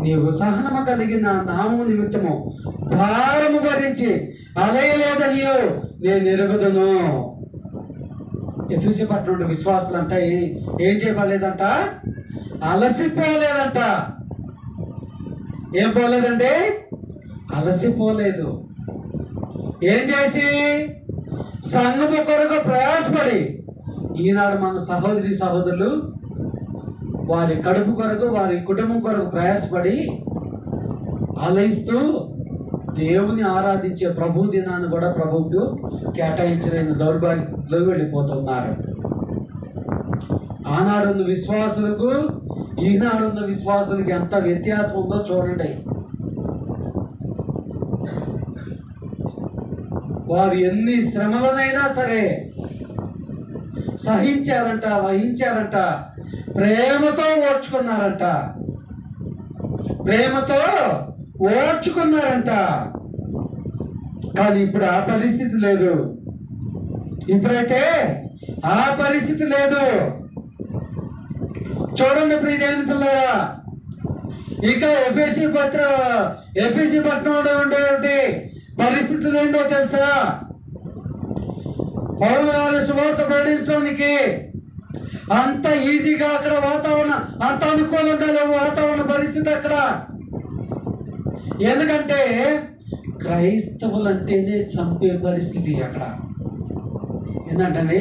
నీవు సహనము కలిగిన నామము నిమిత్తము భారము భరించి అలయలేదనియో నేను ఎరుగుదును. ఎఫెసీ పట్టణంలో విశ్వాసులంట ఏం చేయబడలేదంట? అలసిపోలేదంట. ఏం పోలేదండి? అలసిపోలేదు. ఏం చేసి? సంఘము కొరకు ప్రయాసపడి. ఈనాడు మన సహోదరి సహోదరులు వారి కడుపు కొరకు, వారి కుటుంబం కొరకు ప్రయాసపడి ఆలయిస్తూ దేవుని ఆరాధించే ప్రభు దినాన్ని కూడా ప్రభువుకు కేటాయించలేని దౌర్భాగ్యంలో వెళ్ళిపోతున్నారు. ఆనాడున్న విశ్వాసులకు ఈనాడున్న విశ్వాసులకి ఎంత వ్యత్యాసం ఉందో చూడండి. వారు ఎన్ని శ్రమలనైనా సరే సహించారంట, వహించారంట, ప్రేమతో ఓర్చుకున్నారంట, ప్రేమతో ఓర్చుకున్నారంట. కానీ ఇప్పుడు ఆ పరిస్థితి లేదు. ఇప్పుడైతే ఆ పరిస్థితి లేదు. చూడండి ప్రియ దేవుని పిల్లరా, ఇక ఎఫెసీ పట్టణంలో ఉండేటువంటి పరిస్థితులు ఏంటో తెలుసా? పౌలు గారు సువార్త ప్రకటించడానికి అంత ఈజీగా అక్కడ వాతావరణం అంత అనుకూలంగా లేవు. వాతావరణ పరిస్థితి అక్కడ. ఎందుకంటే క్రైస్తవులంటేనే చంపే పరిస్థితి అక్కడ. ఏంటంటే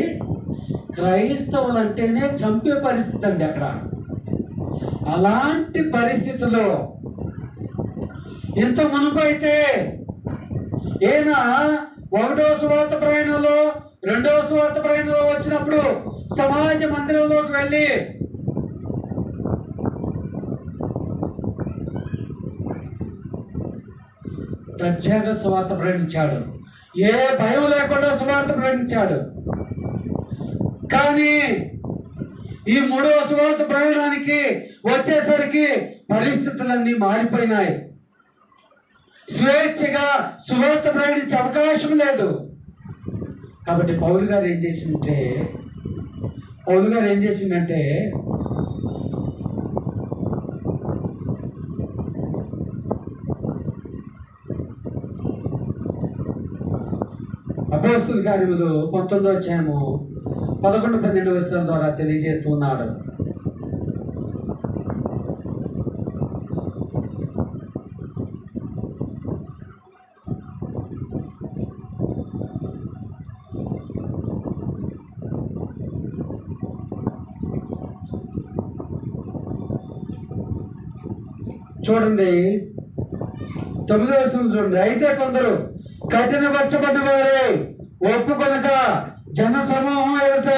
క్రైస్తవులంటేనే చంపే పరిస్థితి అండి అక్కడ. అలాంటి పరిస్థితుల్లో ఇంత మునుపు అయితే ఈయన 1వ సువార్త ప్రయాణంలో 2వ సువార్త ప్రయాణంలో వచ్చినప్పుడు సమాజ మందిరంలోకి వెళ్ళి దర్జాగా సువార్త ప్రకటించాడు. ఏ భయం లేకుండా సువార్త ప్రకటించాడు. కానీ ఈ 3వ సువార్త ప్రయాణానికి వచ్చేసరికి పరిస్థితులన్నీ మారిపోయినాయి. స్వేచ్ఛగా సువార్త ప్రకటించే అవకాశం లేదు. కాబట్టి పౌలు గారు ఏం చేసిందంటే అపోస్తుల కార్యములు 19వ అధ్యాయము 11-12 వచనాల ద్వారా తెలియజేస్తున్నాడు. చూడండి 9వ వచనం చూడండి. అయితే కొందరు కఠినపరచబడ్డ వారే ఒప్పుకొనక జన సమూహం ఎదుట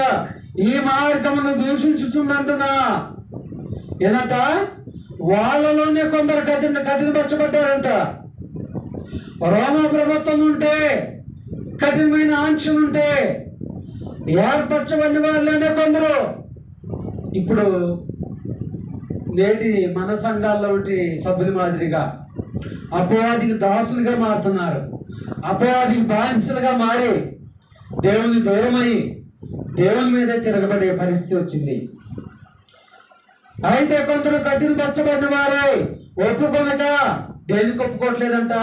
ఈ మార్గమును దూషించుచున్నందున ఏనంట వాళ్ళలోనే కొందరు కఠినపరచబడ్డారంట. రోమా ప్రభుత్వం ఉంటే కఠినమైన ఆంక్షలుంటే ఏర్పరచబడిన వాళ్ళనే కొందరు ఇప్పుడు నేటి మన సంఘాల్లో సభ్యుల మాదిరిగా అపవాదికి దాసులుగా మారుతున్నారు. అపవాదికి బానిసలుగా మారి దేవుని దూరమై దేవుని మీదే తిరగబడే పరిస్థితి వచ్చింది. అయితే కొందరు కఠినపరచబడిన వారే ఒప్పుకొనక దేనికి ఒప్పుకోవట్లేదంట?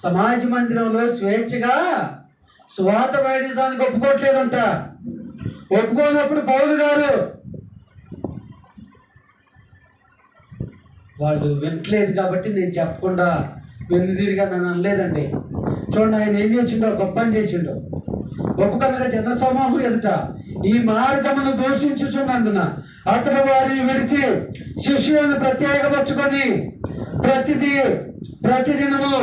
సమాజ మందిరంలో స్వేచ్ఛగా సువార్త ప్రకటించడానికి ఒప్పుకోవట్లేదంట. ఒప్పుకోనప్పుడు పౌలు గారు వాళ్ళు వినట్లేదు కాబట్టి నేను చెప్పకుండా వెన్నుదిరిగా నన్ను అనలేదండి. చూడండి ఆయన ఏం చేసిండో, గొప్ప పని చేసిండో. ఒప్పుకొనగా జన సమూహం ఎదుట ఈ మార్గమును దూషించుచున్నందున అతడు వారిని విడిచి శిష్యులను ప్రత్యేకపరచుకొని ప్రతిదినము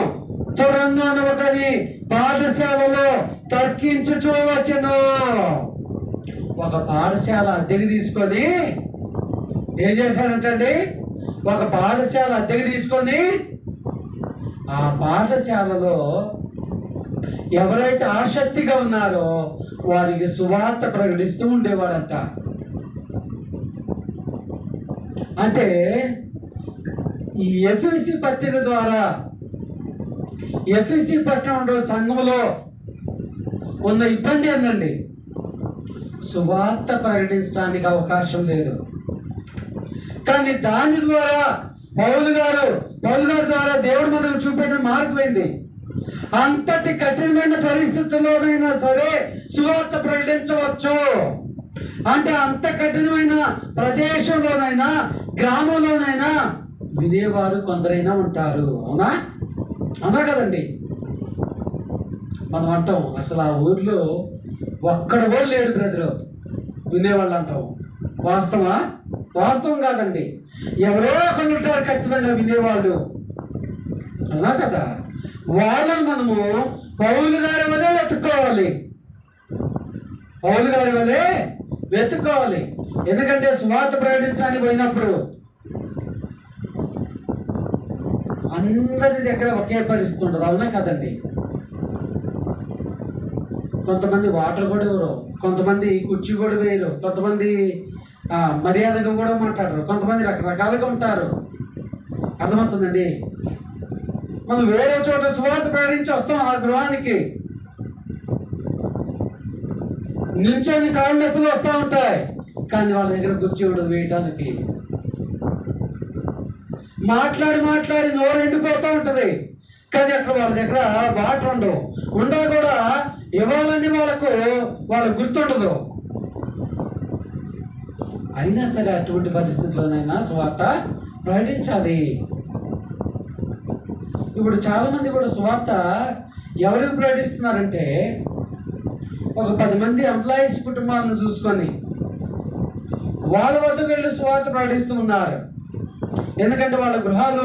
తురంగాను ఒకని పాఠశాలలో తర్కించుచూ వచ్చెను. ఒక పాఠశాల అద్దెకి తీసుకొని ఏం చేశాడంటండి? ఒక పాఠశాల అద్దెకి తీసుకొని ఆ పాఠశాలలో ఎవరైతే ఆసక్తిగా ఉన్నారో వారికి సువార్త ప్రకటిస్తూ ఉండేవాడంట. అంటే ఈ ఎఫ్ఎసి పత్రిక ద్వారా ఎఫ్ఎసి పట్టణంలో సంఘంలో ఉన్న ఇబ్బంది ఏందండి? సువార్త ప్రకటించడానికి అవకాశం లేదు. కానీ దాని ద్వారా పౌలు గారు ద్వారా దేవుడి మనకు చూపెట్టిన మార్గం ఏంది? అంతటి కఠినమైన పరిస్థితుల్లోనైనా సరే సువార్త ప్రకటించవచ్చు. అంటే అంత కఠినమైన ప్రదేశంలోనైనా గ్రామంలోనైనా వినేవారు కొందరైనా ఉంటారు. అవునా కదండి? మనం అంటాం అసలు ఆ ఊర్లో ఒక్కడ కూడా లేడు బ్రదరు వినేవాళ్ళు అంటాం. వాస్తవం కాదండి. ఎవరో ఒకళ్ళు ఉంటారు ఖచ్చితంగా వినేవాళ్ళు. అవునా కదా? వాళ్ళని మనము పౌలు గారి వల్లే వెతుక్కోవాలి. ఎందుకంటే సువార్త ప్రకటించడానికి పోయినప్పుడు అందరి దగ్గర ఒకే పరిస్థితి ఉండదు. అవునా కదండి? కొంతమంది వాటర్ కూడా ఇవ్వరు, కొంతమంది కుర్చీ కూడా వేయరు, కొంతమంది మర్యాదగా కూడా మాట్లాడరు, కొంతమంది రకరకాలుగా ఉంటారు. అర్థమవుతుందండి? మనం వేరే చోట సువార్త ప్రకటించి వస్తాం. ఆ గృహానికి నిల్చొని కాళ్ళు నొప్పులు వస్తూ ఉంటాయి, కానీ వాళ్ళ దగ్గర కుర్చీ ఉండదు వేయటానికి. మాట్లాడి నోరు ఎండిపోతూ ఉంటుంది, కానీ అక్కడ వాళ్ళ దగ్గర వాటర్ ఉండా కూడా ఇవ్వాలని వాళ్ళకు గుర్తుండదు. అయినా సరే అటువంటి పరిస్థితుల్లోనైనా సువార్త ప్రకటించాలి. ఇప్పుడు చాలా మంది కూడా సువార్త ఎవరికి ప్రకటిస్తున్నారంటే ఒక 10 మంది ఎంప్లాయీస్ కుటుంబాలను చూసుకొని వాళ్ళ వద్దకు వెళ్ళి సువార్త ప్రకటిస్తూ ఉన్నారు. ఎందుకంటే వాళ్ళ గృహాలు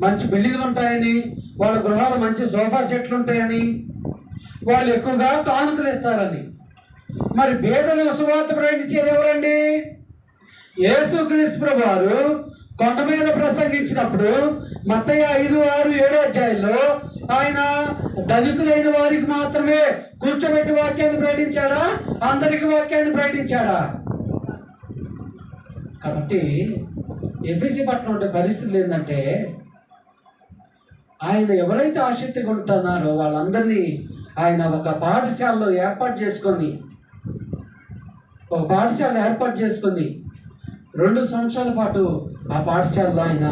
మంచి బిల్డింగ్లు ఉంటాయని, వాళ్ళ గృహాలు మంచి సోఫా సెట్లు ఉంటాయని, వాళ్ళు ఎక్కువగా కానుకలు ఇస్తారని. మరి పేదలకు సువార్త ప్రకటించేది ఎవరండి? యేసుక్రీస్తు ప్రభువారు కొండ మీద ప్రసంగించినప్పుడు మత్తయి 5, 6, 7 అధ్యాయుల్లో ఆయన ధనికులైన వారికి మాత్రమే కూర్చోబెట్టి వాక్యాన్ని ప్రకటించాడా? అందరికి వాక్యాన్ని ప్రకటించాడా? కాబట్టి ఎఫెసీ పట్టణం ఉండే పరిస్థితులు ఏంటంటే ఆయన ఎవరైతే ఆసక్తిగా ఉంటున్నారో వాళ్ళందరినీ ఆయన ఒక పాఠశాల ఏర్పాటు చేసుకొని 2 సంవత్సరాల పాటు ఆ పాఠశాలలో ఆయన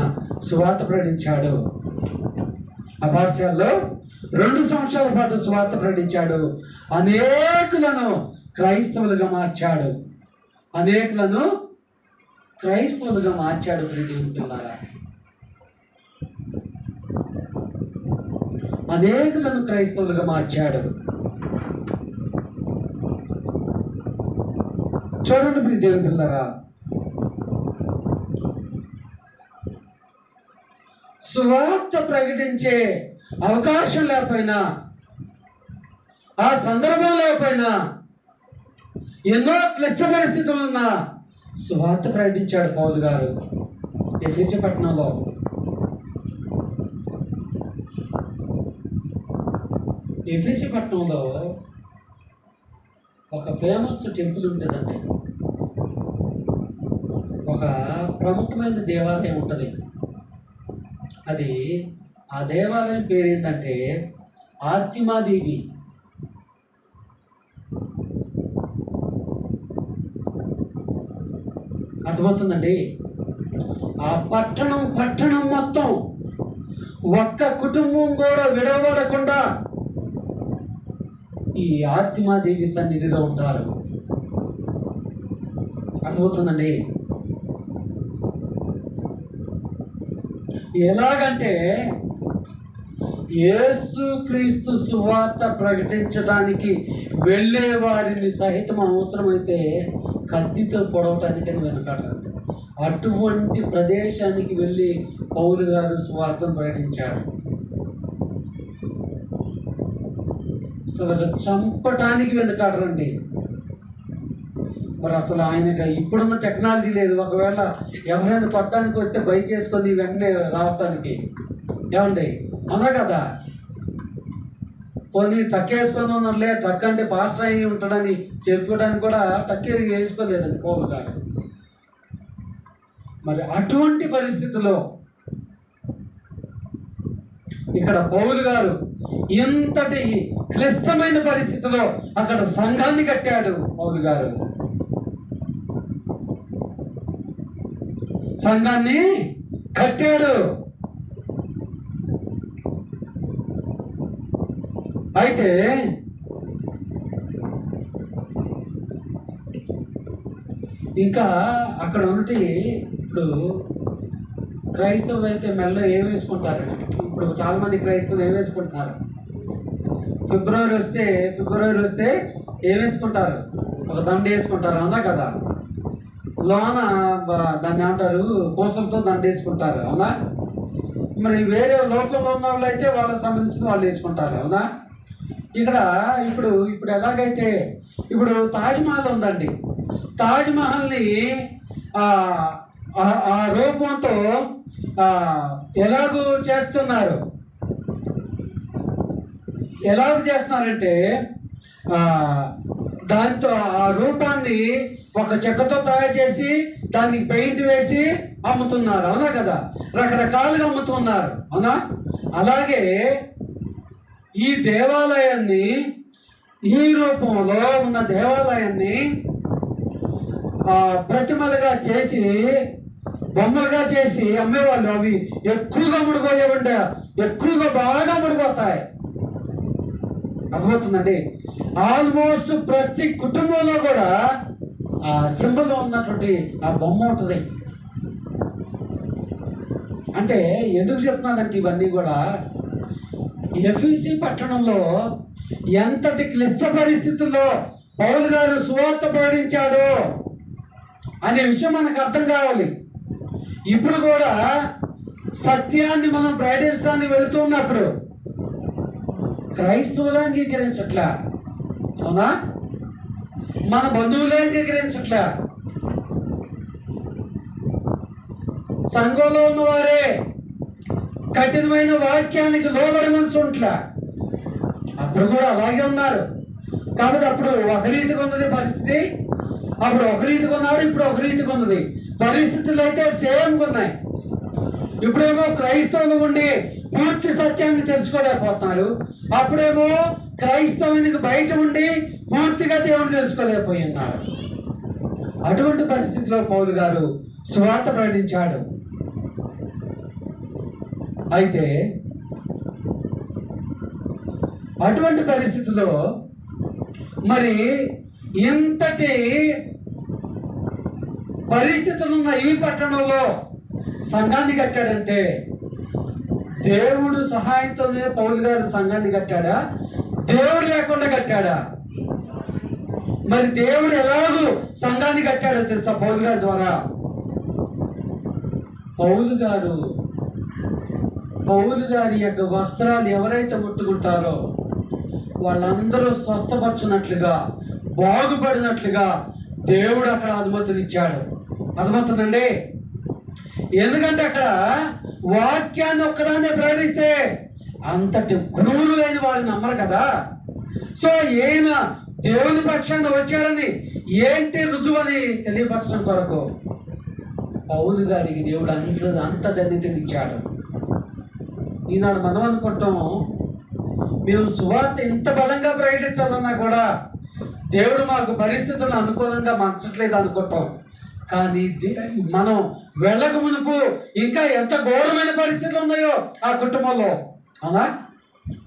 సువార్త ప్రకటించాడు. అనేకులను క్రైస్తవులుగా మార్చాడు. ప్రియదేవుని పిల్లారా, అనేకులను క్రైస్తవులుగా మార్చాడు. చూడండి ప్రియదేవుని పిల్లారా, సువార్త ప్రకటించే అవకాశం లేకపోయినా, ఆ సందర్భం లేకపోయినా, ఎన్నో క్లిష్ట పరిస్థితులు ఉన్నా సువార్త ప్రకటించాడు పౌలు గారు ఎఫెసీ పట్టణంలో. ఎఫెసీ పట్టణంలో ఒక ఫేమస్ టెంపుల్ ఉంటుందండి, ఒక ప్రముఖమైన దేవాలయం ఉంటుంది. అది ఆ దేవాలయం పేరు ఏంటంటే ఆర్తిమాదేవి. అర్థమవుతుందండి? ఆ పట్టణం మొత్తం ఒక్క కుటుంబం కూడా విడవడకుండా ఈ ఆర్తిమాదేవి సన్నిధిలో ఉంటారు. అర్థమవుతుందండి? ఎలాగంటే యేసుక్రీస్తు సువార్త ప్రకటించడానికి వెళ్ళే వారిని సహితం అవసరమైతే కత్తితో పొడవటానికి వెనకాడండి. అటువంటి ప్రదేశానికి వెళ్ళి పౌలు గారు సువార్తను ప్రకటించాడు. అసలు చంపటానికి వెనుకాడరండి. మరి అసలు ఆయనకి ఇప్పుడున్న టెక్నాలజీ లేదు. ఒకవేళ ఎవరైనా కొట్టడానికి వస్తే బైక్ వేసుకొని వెంటనే రావటానికి ఏమండి, అవునా కదా? పోనీ టక్ వేసుకొని ఉన్నారులే, టక్ అంటే పాస్టర్ అయ్యి ఉంటాడని చెప్పుకోవడానికి కూడా టక్ వేసుకోలేదండి పౌలు గారు. మరి అటువంటి పరిస్థితిలో ఇక్కడ పౌలు గారు ఇంతటి క్లిష్టమైన పరిస్థితిలో అక్కడ సంఘాన్ని కట్టాడు. పౌలు గారు సంఘాన్ని కట్టాడు. అయితే ఇంకా అక్కడ ఉన్నటి ఇప్పుడు క్రైస్తవులు అయితే మెల్ల ఏం వేసుకుంటారు? ఇప్పుడు చాలా మంది క్రైస్తవులు ఏం వేసుకుంటున్నారు? ఫిబ్రవరి వస్తే ఏం వేసుకుంటారు? ఒక దండ వేసుకుంటారు, అవునా కదా? లోన దాన్ని ఏమంటారు, పూసలతో దండ వేసుకుంటారు, అవునా? మరి వేరే లోకంలో ఉన్న వాళ్ళు అయితే వాళ్ళకి సంబంధించిన వాళ్ళు వేసుకుంటారు, అవునా? ఇప్పుడు ఎలాగైతే ఇప్పుడు తాజ్మహల్ ఉందండి. తాజ్మహల్ని ఆ రూపంతో ఎలాగూ చేస్తున్నారంటే దాంతో ఆ రూపాన్ని ఒక చెక్కతో తయారు చేసి దానికి పెయింట్ వేసి అమ్ముతున్నారు, అవునా కదా? రకరకాలుగా అమ్ముతున్నారు, అవునా? అలాగే ఈ దేవాలయాన్ని, ఈ రూపంలో ఉన్న దేవాలయాన్ని ప్రతిమలుగా చేసి, బొమ్మలుగా చేసి అమ్మేవాళ్ళు. అవి ఎక్కువగా ముడిపోయేవంట, ఎక్కువగా బాగా ముడిపోతాయి. అర్థమవుతుందండి? ఆల్మోస్ట్ ప్రతి కుటుంబంలో కూడా ఆ సింబల్ ఉన్నటువంటి ఆ బొమ్మ ఉంటుంది. అంటే ఎందుకు చెప్తున్నానంటే ఇవన్నీ కూడా ఎఫెసీ పట్టణంలో ఎంతటి క్లిష్ట పరిస్థితుల్లో పౌలు గారు సువార్త ప్రకటించాడు అనే విషయం మనకు అర్థం కావాలి. ఇప్పుడు కూడా సత్యాన్ని మనం ప్రకటించడానికి వెళుతున్నప్పుడు క్రైస్తవులు అంగీకరించట్లే, అవునా? మన బంధువులే అంగీకరించట్లే, సంఘంలో ఉన్నవారే కఠినమైన వాక్యానికి లోబడమని ఉంట్లే. అప్పుడు కూడా అలాగే ఉన్నారు. కాబట్టి అప్పుడు ఒక రీతిగా ఉన్నది పరిస్థితి, అప్పుడు ఒక రీతిగా ఉన్నాడు, ఇప్పుడు ఒక రీతిగా ఉన్నది. పరిస్థితులు అయితే సేమ్గా ఉన్నాయి. ఇప్పుడేమో క్రైస్తవులు ఉండి పూర్తి సత్యాన్ని తెలుసుకోలేకపోతున్నారు, అప్పుడేమో క్రైస్తవునికి బయట ఉండి పూర్తిగా దేవుడు తెలుసుకోలేకపోయి ఉన్నారు. అటువంటి పరిస్థితిలో పౌలు గారు సువార్త ప్రకటించాడు. అయితే అటువంటి పరిస్థితిలో మరి ఇంతటి పరిస్థితులున్న ఈ పట్టణంలో సంఘాన్ని కట్టాడంటే దేవుడు సహాయంతోనే పౌలు గారు సంఘాన్ని కట్టాడా? దేవుడు లేకుండా కట్టాడా? మరి దేవుడు ఎలాగూ సంఘాన్ని కట్టాడో తెలుసా? పౌలు గారి ద్వారా. పౌలు గారి యొక్క వస్త్రాలు ఎవరైతే ముట్టుకుంటారో వాళ్ళందరూ స్వస్థపరచున్నట్లుగా, బాగుపడినట్లుగా దేవుడు అక్కడ అనుమతినిచ్చాడు. అర్థమవుతుందండి? ఎందుకంటే అక్కడ వాక్యాన్ని ఒక్కదాన్నే ప్రకటిస్తే అంతటి క్రూరులైన వాళ్ళు నమ్మరు కదా. సో ఈయన దేవుని పక్షాన్ని వచ్చాడని ఏంటి రుజువు అని తెలియపరచడం కొరకు పౌలు గారికి దేవుడు అంత ధన్యతనిచ్చాడు. ఈనాడు మనం అనుకుంటాం, మేము సువార్త ఇంత బలంగా ప్రకటించాలన్నా కూడా దేవుడు మాకు పరిస్థితులను అనుకూలంగా మార్చట్లేదు అనుకుంటాం. కానీ మనం వెళ్ళక మునుపు ఇంకా ఎంత ఘోరమైన పరిస్థితులు ఉన్నాయో ఆ కుటుంబంలో, అవునా?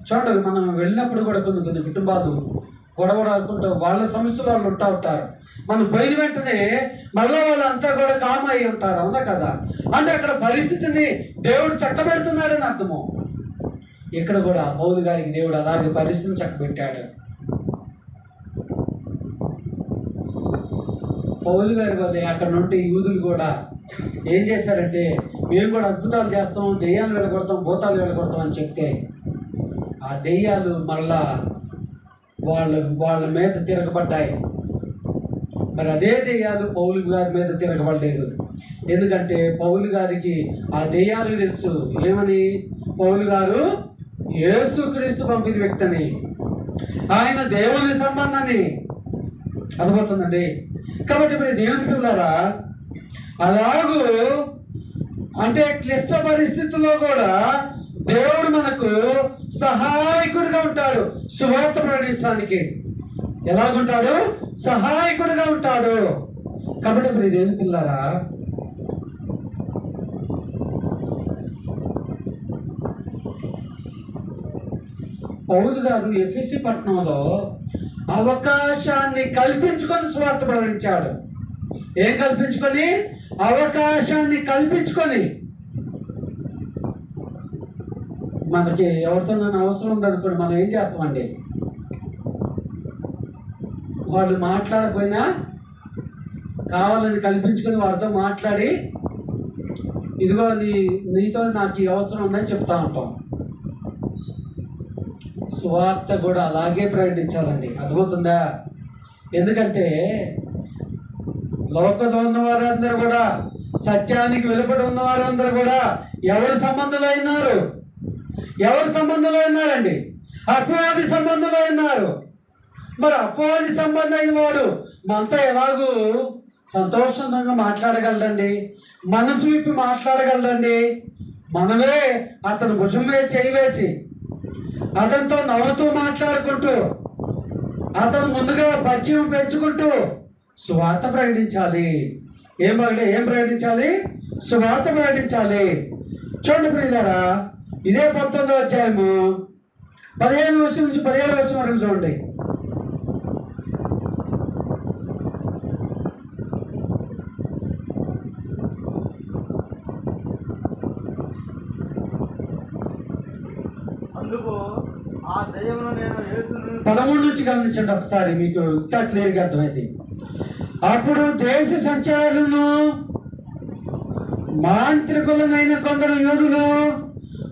చూడండి, మనం వెళ్ళినప్పుడు కూడా కొన్ని కుటుంబాలు గొడవ అనుకుంటూ వాళ్ళ సమస్యలు వాళ్ళు ఉంటారు. మనం పోయిన వెంటనే మళ్ళీ వాళ్ళంతా కూడా కామ్ అయి ఉంటారు, అవునా కదా? అంటే అక్కడ పరిస్థితిని దేవుడు చక్కబెడుతున్నాడని అర్థము. ఇక్కడ కూడా పౌలు గారికి దేవుడు అలాగే పరిస్థితిని చక్కబెట్టాడు. పౌలు గారి వద్ద అక్కడ నుండి యూదులు కూడా ఏం చేశారంటే, మేము కూడా అద్భుతాలు చేస్తాం, దెయ్యాలు వెళ్ళగొడతాం, భూతాలు వెళ్ళగొడతాం అని చెప్తే ఆ దెయ్యాలు మళ్ళా వాళ్ళ మీద తిరగబడ్డాయి. మరి అదే దెయ్యాలు పౌలు గారి మీద తిరగబడలేదు. ఎందుకంటే పౌలు గారికి ఆ దెయ్యాలు తెలుసు. ఏమని? పౌలు గారు యేసుక్రీస్తు పంపిన వ్యక్తి అని, ఆయన దేవుని సంబంధాన్ని. అర్థమవుతుందండి. కాబట్టి మరి దేవుని పిల్లరా, అలాగూ అంటే క్లిష్ట పరిస్థితుల్లో కూడా దేవుడు మనకు సహాయకుడిగా ఉంటాడు. సువార్త ప్రకటించడానికి ఎలాగుంటాడు? సహాయకుడిగా ఉంటాడు. కాబట్టి మరి దేవుని పిల్లరా, పౌలు గారు ఎఫెసీ పట్టణంలో అవకాశాన్ని కల్పించుకొని సువార్త ప్రకటించాడు. ఏం కల్పించుకొని? అవకాశాన్ని కల్పించుకొని. మనకి ఎవరితో అవసరం ఉందనుకోండి, మనం ఏం చేస్తామండి? వాళ్ళు మాట్లాడకపోయినా కావాలని కల్పించుకొని వారితో మాట్లాడి, ఇదిగో నీతో నాకు ఈ అవసరం ఉందని చెప్తా ఉంటాం. సువార్త కూడా అలాగే ప్రకటించాలండి. అర్థమవుతుందా? ఎందుకంటే లోకంలో ఉన్న వారందరూ కూడా, సత్యానికి వెలుపడి ఉన్న వారందరూ కూడా ఎవరి సంబంధంలో అయినారు? ఎవరి సంబంధంలో అయినారండి? అపవాది సంబంధంలో అయినారు. మరి అపవాది సంబంధం అయిన వాడు మనతో ఎలాగూ సంతోషంగా మాట్లాడగలడండి? మనసు విప్పి మాట్లాడగలడండి? మనమే అతను భుజం మీద చేయి వేసి అతనితో నవ్వుతూ మాట్లాడుకుంటూ, అతను ముందుగా పరిచయం పెంచుకుంటూ సువార్త ప్రకటించాలి. ఏం ప్రకటించాలి? సువార్త ప్రకటించాలి. చూడండి ప్రియులారా, ఇదే 19వ అధ్యాయము 15వ వర్షం నుంచి 17వ వర్షం వరకు చూడండి. అందుకు ఆ దయ్యమును నేను యేసును 13 నుంచి గమనించండి ఒకసారి, మీకు ఇంకా క్లియర్గా అర్థమైంది. అప్పుడు దేశ సంచారులను మాంత్రికులనైన కొందరు యూదులు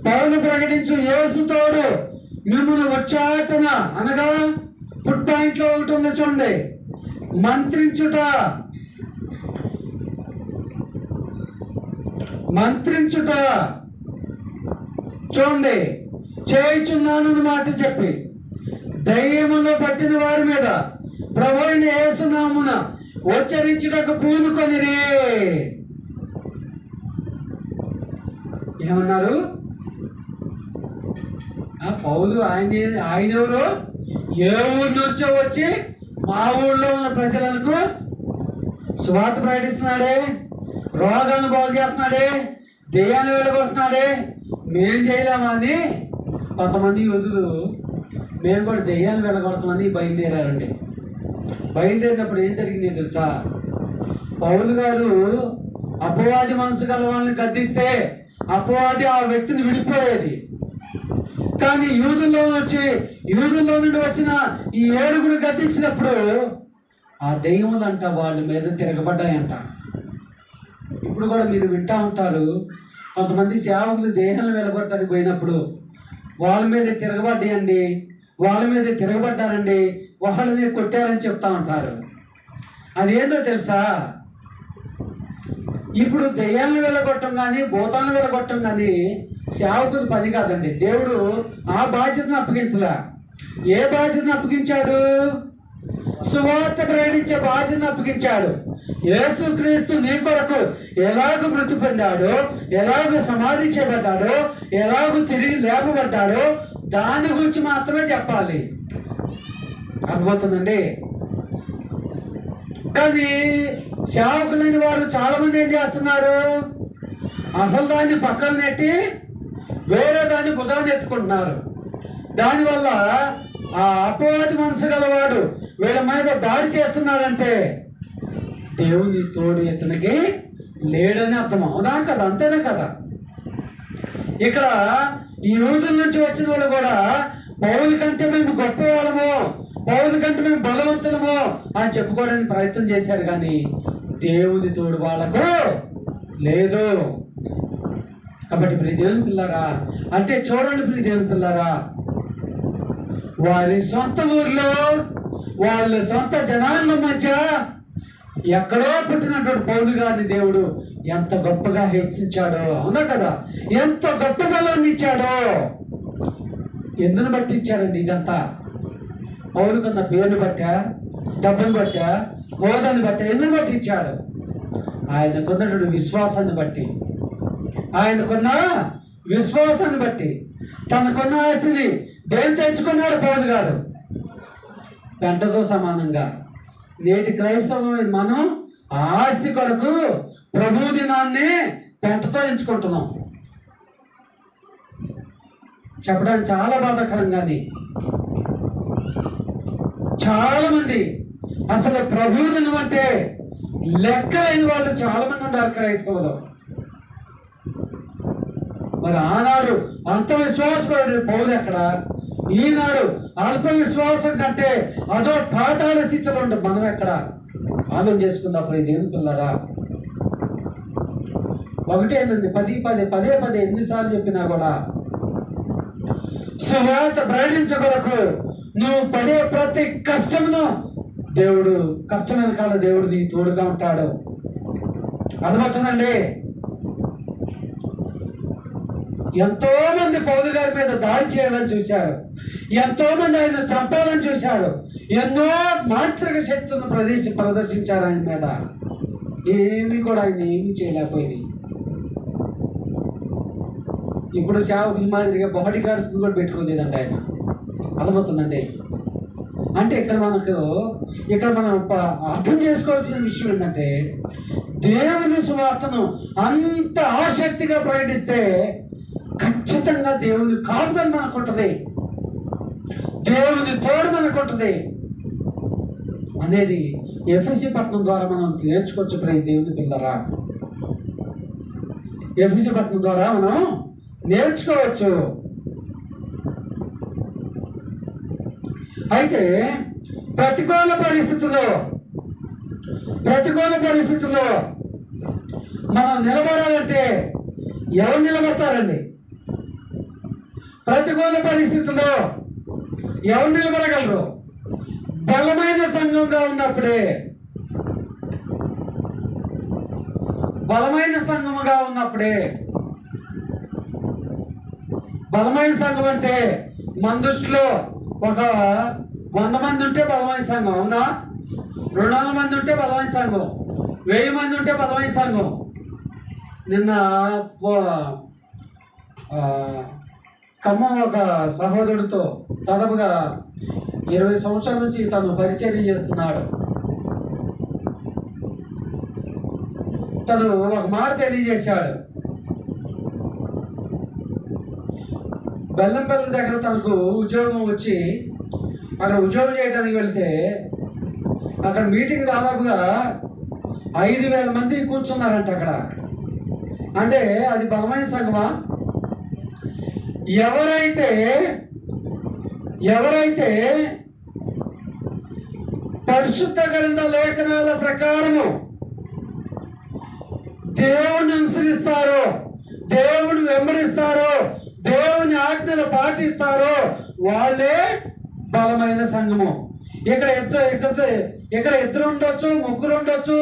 పౌలు ప్రకటించు యేసుతోడు మిమ్మల్ని వచ్చాటన, అనగా ఫుడ్ పాయింట్లో ఒకటి ఉంది చూడండి, మంత్రించుట చూడండి, చేయుచున్నాను మాట చెప్పి దయ్యములో పట్టిన వారి మీద ప్రభువైన యేసు నామమున ఉచ్చరించుటకు పూనుకొనిరి. ఏమన్నారు? పౌలు ఆయన ఎవరు? ఏ ఊరి నుంచో వచ్చి మా ఊళ్ళో ఉన్న ప్రజలకు సువార్త ప్రకటిస్తున్నాడే, రోగాలను బాగు చేస్తున్నాడే, దెయ్యాన్ని వెళ్ళగొడుతున్నాడే, మేం చేయలేమా అని కొంతమంది యూదులు మేము కూడా దెయ్యాన్ని వెళ్ళగొడతామని బయలుదేరారండి. బయలుదేరినప్పుడు ఏం జరిగింది తెలుసా? పౌలు గారు అపవాది మనసు గల వాళ్ళని గద్దిస్తే అపవాది ఆ వ్యక్తిని విడిపోయేది. కానీ యూదుల్లో నుండి వచ్చిన ఈ 7 గద్దించినప్పుడు ఆ దెయ్యములంట వాళ్ళ మీద తిరగబడ్డాయంట. ఇప్పుడు కూడా మీరు వింటా ఉంటారు, కొంతమంది సేవకులు దేహాలను వెలగొట్టడానికి పోయినప్పుడు వాళ్ళ మీద తిరగబడ్డాయండి, వాళ్ళ మీద తిరగబడ్డారండి, వాళ్ళని కొట్టారని చెప్తా ఉంటారు. అదేందో తెలుసా? ఇప్పుడు దెయ్యాలను వెళ్ళగొట్టం కానీ భూతాలను వెళ్ళగొట్టం కానీ సేవకుల పని కాదండి. దేవుడు ఆ బాధ్యతను అప్పగించలే. ఏ బాధ్యతను అప్పగించాడు? సువార్త ప్రకటించే బాధ్యతను అప్పగించాడు. యేసుక్రీస్తు నీ కొరకు ఎలాగూ మృతి పొందాడో, ఎలాగూ సమాధి చేయబడ్డాడో, ఎలాగూ తిరిగి లేపబడ్డాడో దాని గురించి మాత్రమే చెప్పాలి. అర్థమవుతుందండి? కానీ సేవకులైన వారు చాలా మంది ఏం చేస్తున్నారు? అసలు దాన్ని పక్కన నెట్టి వేరే దాన్ని భుజాన్ని ఎత్తుకుంటున్నారు. దానివల్ల ఆ అపవాది మనసు గలవాడు వీళ్ళ మీద దాడి చేస్తున్నాడంటే దేవుని తోడు ఇతనికి లేడని అర్థం. అవునా కదా? అంతేనే కదా? ఇక్కడ ఈ యూదుల నుంచి వచ్చిన వాళ్ళు కూడా పౌలు కంటే మేము గొప్ప వాళ్ళము, పౌలు కంటే మేము బలవంతులము అని చెప్పుకోవడానికి ప్రయత్నం చేశారు. కానీ దేవుని తోడు వాళ్ళకు లేదు. కాబట్టి ప్రియ దేవుని పిల్లారా, అంటే చూడండి ప్రియ దేవుని పిల్లారా, వారి సొంత ఊర్లో వాళ్ళ సొంత జనాంగం మధ్య ఎక్కడో పుట్టినటువంటి పౌలు గారిని దేవుడు ఎంత గొప్పగా హెచ్చించాడో, అవునా కదా? ఎంత గొప్ప బలాన్ని ఇచ్చాడో. ఎందును బట్టి ఇచ్చాడండి ఇదంతా? పౌలుకున్న పేరుని బట్టా, డబ్బును బట్టా, హోదాన్ని బట్టా, ఎందును బట్టి ఇచ్చాడు? ఆయనకున్నటువంటి విశ్వాసాన్ని బట్టి, ఆయనకున్న విశ్వాసాన్ని బట్టి. తనకున్న ఆస్తిని దేని తెచ్చుకున్నాడు పౌలు గారు? పెంటతో సమానంగా. నేటి క్రైస్తవమైన మనం ఆ ఆస్తి కొరకు ప్రభు దినాన్ని పెంటతో ఎంచుకుంటున్నాం. చెప్పడానికి చాలా బాధాకరంగాని చాలా మంది అసలు ప్రభు దినం అంటే లెక్కలేని వాళ్ళు చాలా మంది ఉన్నారు క్రైస్తవులు. మరి ఆనాడు అంత విశ్వాసపడే పౌలు ఎక్కడ? ఈనాడు అల్ప విశ్వాసం కంటే అదో పాతాళ స్థితిలో ఉంటే మనం ఎక్కడ? ఆలోచన చేసుకున్నప్పుడు ఈ దేవుని పిల్లరా, ఒకటేనండి, పదే ఎన్నిసార్లు చెప్పినా కూడా సువార్త ప్రకటించకొరకు నువ్వు పడే ప్రతి కష్టమును దేవుడు, కష్టం వెనకాల దేవుడు నీ తోడుగా ఉంటాడు. అర్థమవుతుందండి? ఎంతో మంది పౌలు గారి మీద దాడి చేయాలని చూశారు, ఎంతో మంది ఆయన చంపాలని చూశారు, ఎన్నో మాంత్రిక శక్తులను ప్రదర్శించారు ఆయన మీద. ఏమీ కూడా ఆయన ఏమీ చేయలేకపోయింది. ఇప్పుడు సేవకుల మాదిరిగా బాడీ గార్డ్స్ కూడా పెట్టుకోలేదండి ఆయన. అర్థమవుతుందండి? అంటే ఇక్కడ మనం అర్థం చేసుకోవాల్సిన విషయం ఏంటంటే, దేవుని సువార్తను అంత ఆసక్తిగా ప్రకటిస్తే ఖచ్చితంగా దేవుని కాపుదల మనకుంటుంది, దేవుని తోడు మనకుంటుంది అనేది ఎఫెసీ పట్టణం ద్వారా మనం నేర్చుకోవచ్చు. ప్రతి దేవుని పిల్లరా, ఎఫెసీ పట్టణం ద్వారా మనం నేర్చుకోవచ్చు. అయితే ప్రతికూల పరిస్థితుల్లో మనం నిలబడాలంటే ఎవరు నిలబడతారండి? ప్రతికూల పరిస్థితుల్లో ఎవరు నిలబడగలరు? బలమైన సంఘంగా ఉన్నప్పుడే. బలమైన సంఘముగా ఉన్నప్పుడే. బలమైన సంఘం అంటే మన దృష్టిలో ఒక 100 మంది ఉంటే బలమైన సంఘం, అవునా? 200 మంది ఉంటే బలమైన సంఘం, 1000 మంది ఉంటే బలమైన సంఘం. నిన్న ఖమ్మం ఒక సహోదరుడితో దాదాపుగా 20 సంవత్సరాల నుంచి తను పరిచర్య చేస్తున్నాడు. తను ఒక మాట తెలియజేశాడు. బెల్లంపల్లి దగ్గర తనకు ఉద్యోగం వచ్చి అక్కడ ఉద్యోగం చేయడానికి వెళితే అక్కడ మీటింగ్ దాదాపుగా 5,000 మంది కూర్చున్నారంట అక్కడ. అంటే అది బలమైన సంఘమా? ఎవరైతే పరిశుద్ధ గ్రంథ లేఖనాల ప్రకారము దేవుని అనుసరిస్తారో, దేవుని వెంబడిస్తారో, దేవుని ఆజ్ఞలు పాటిస్తారో వాళ్ళే బలమైన సంఘము. ఇక్కడ ఇద్దరు ఉండొచ్చు, 3 ఉండొచ్చు,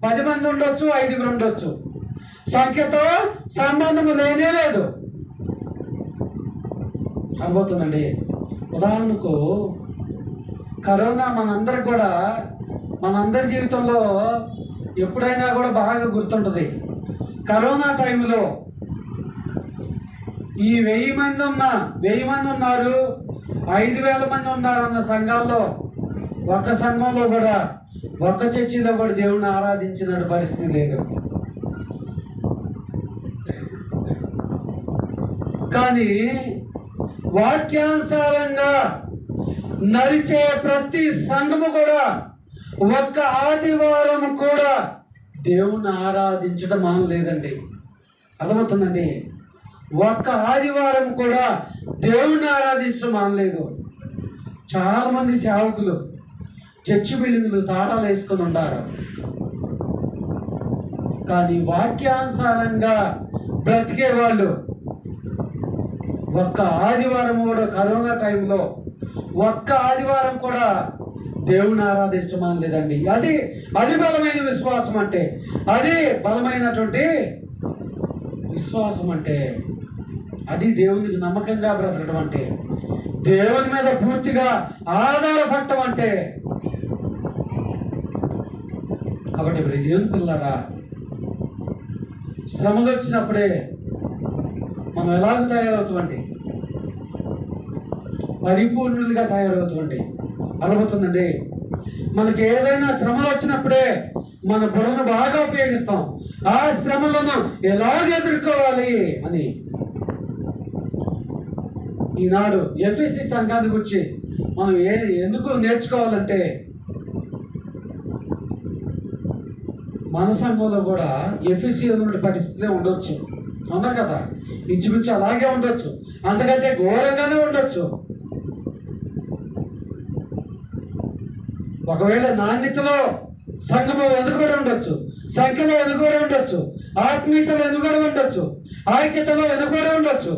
10 మంది ఉండొచ్చు, 5 ఉండొచ్చు. సంఖ్యతో సంబంధము లేనే లేదు. అర్థమవుతుందండి? ఉదాహరణకు కరోనా మనందరి జీవితంలో ఎప్పుడైనా కూడా బాగా గుర్తుంటుంది. కరోనా టైంలో ఈ 1000 మంది ఉన్నారు, 5,000 మంది ఉన్నారు అన్న సంఘాల్లో ఒక్క సంఘంలో కూడా, ఒక్క చర్చిలో కూడా దేవుణ్ణి ఆరాధించిన పరిస్థితి లేదు. కానీ వాక్యానుసారంగా నడిచే ప్రతి సంఘము కూడా ఒక్క ఆదివారం కూడా దేవుణ్ణి ఆరాధించడం మానలేదండి. అర్థమవుతుందండి? ఒక్క ఆదివారం కూడా దేవుణ్ణి ఆరాధించడం మానలేదు. చాలా మంది సేవకులు చర్చి బిల్డింగ్లు తాళాలు వేసుకొని ఉంటారు, కానీ వాక్యానుసారంగా బ్రతికే వాళ్ళు ఒక్క ఆదివారం కూడా కరోనా టైంలో ఒక్క ఆదివారం కూడా దేవుని ఆరాధించమని లేదండి. అది బలమైన విశ్వాసం అంటే, అది బలమైనటువంటి విశ్వాసం అంటే, అది దేవునికి నమ్మకంగా బ్రతకడం అంటే, దేవుని మీద పూర్తిగా ఆధారపడటం అంటే. కాబట్టి ఇప్పుడు దేవుని పిల్లరా, శ్రమలు వచ్చినప్పుడే మనం ఎలాగ తయారవుతామండి? పరిపూర్ణులుగా తయారవుతామండి. అర్థమవుతుందండి? మనకి ఏదైనా శ్రమలు వచ్చినప్పుడే మన బుర్రను బాగా ఉపయోగిస్తాం, ఆ శ్రమలను ఎలాగ ఎదుర్కోవాలి అని. ఈనాడు ఎఫ్ఎస్సి సంఘాన్ని గురించి మనం ఎందుకు నేర్చుకోవాలంటే, మన సంఘంలో కూడా ఎఫ్ఎస్సి ఉన్న పరిస్థితులే ఉండొచ్చు, అవునా కదా? ఇంచుమించు అలాగే ఉండొచ్చు, అంతకంటే ఘోరంగానే ఉండొచ్చు. ఒకవేళ నాణ్యతలో సంఘము వెనుకబడి ఉండొచ్చు, సంఖ్యలో వెనుకబడి ఉండొచ్చు, ఆత్మీయతలో వెనుకబడి ఉండొచ్చు, ఐక్యతలో వెనుకబడి ఉండొచ్చు.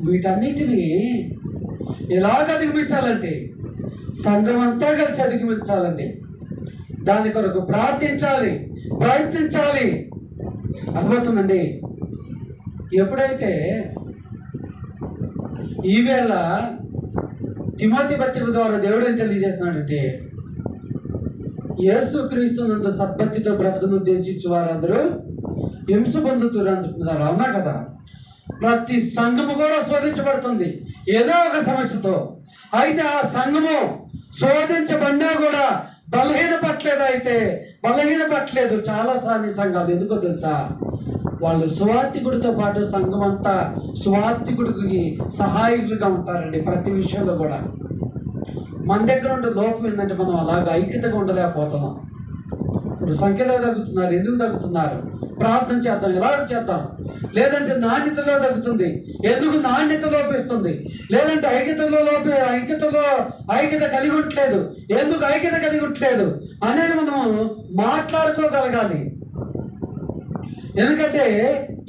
వీటన్నిటినీ ఎలాగ అధిగమించాలంటే సంఘం అంతా కలిసి అధిగమించాలండి. దాని కొరకు ప్రార్థించాలి, ప్రయత్నించాలి. అర్థమవుతుందండి? ఎప్పుడైతే ఈవేళ తిమోతి పత్రిక ద్వారా దేవుడు ఏం తెలియజేస్తున్నాడంటే, యేసుక్రీస్తునంత సద్భక్తితో బ్రతుకును ఉద్దేశించి వారందరూ హింస పొందుతున్నారు అంటున్నారు, అవునా కదా? ప్రతి సంఘము కూడా శోధించబడుతుంది ఏదో ఒక సమస్యతో. అయితే ఆ సంఘము శోధించబడినా కూడా బలహీనపట్టలేదు చాలా సారి సంఘాలు. ఎందుకో తెలుసా? వాళ్ళు సువార్థికుడితో పాటు సంఘం అంతా సువార్థికుడికి సహాయకులుగా ఉంటారండి ప్రతి విషయంలో కూడా. మన దగ్గర ఉండే లోపం ఏంటంటే, మనం అలాగ ఐక్యతగా ఉండలేకపోతున్నాం. ఇప్పుడు సంఖ్యలో తగ్గుతున్నారు. ఎందుకు తగ్గుతున్నారు? ప్రార్థన చేద్దాం, ఎలాగ చేద్దాం. లేదంటే నాణ్యతలో తగ్గుతుంది, ఎందుకు నాణ్యత లోపిస్తుంది. లేదంటే ఐక్యత కలిగి ఉండట్లేదు, ఎందుకు ఐక్యత కలిగి ఉండట్లేదు అనేది మనం మాట్లాడుకోగలగాలి. ఎందుకంటే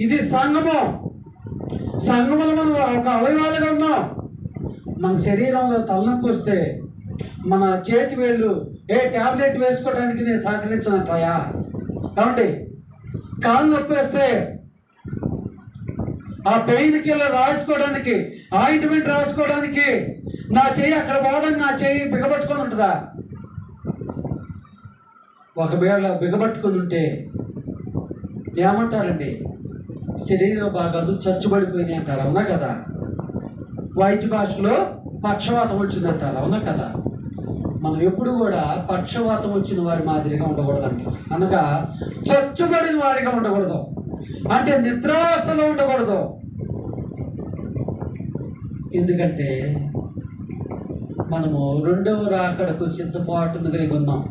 ఇది సంఘములో మనం ఒక అవయవాలుగా ఉన్నాం. మన శరీరంలో తలనొప్పి వస్తే మన చేతి వేళ్ళు టాబ్లెట్ వేసుకోవడానికి నేను సహకరించనంటాయా? కాబట్టి కాళ్ళు నొప్పి వస్తే ఆ పెయిన్ కిల్లర్ రాసుకోవడానికి, ఆయింట్మెంట్ రాసుకోవడానికి నా చెయ్యి అక్కడ పోదని నా చెయ్యి బిగబట్టుకొని ఉంటుందా? ఒకవేళ బిగబట్టుకొని ఉంటే ఏమంటారండి? శరీర భాగాలు చచ్చుబడిపోయినాయి అంటారు, అవునా కదా? వైద్య భాషలో పక్షవాతం వచ్చిందంటారు, అవునా కదా? మనం ఎప్పుడు కూడా పక్షవాతం వచ్చిన వారి మాదిరిగా ఉండకూడదండి. అనగా చచ్చుబడిన వారిగా ఉండకూడదు, అంటే నిద్రావస్థలో ఉండకూడదు. ఎందుకంటే మనము రెండవ రాకడకు సిద్ధపాటును కలిగి ఉన్నాం.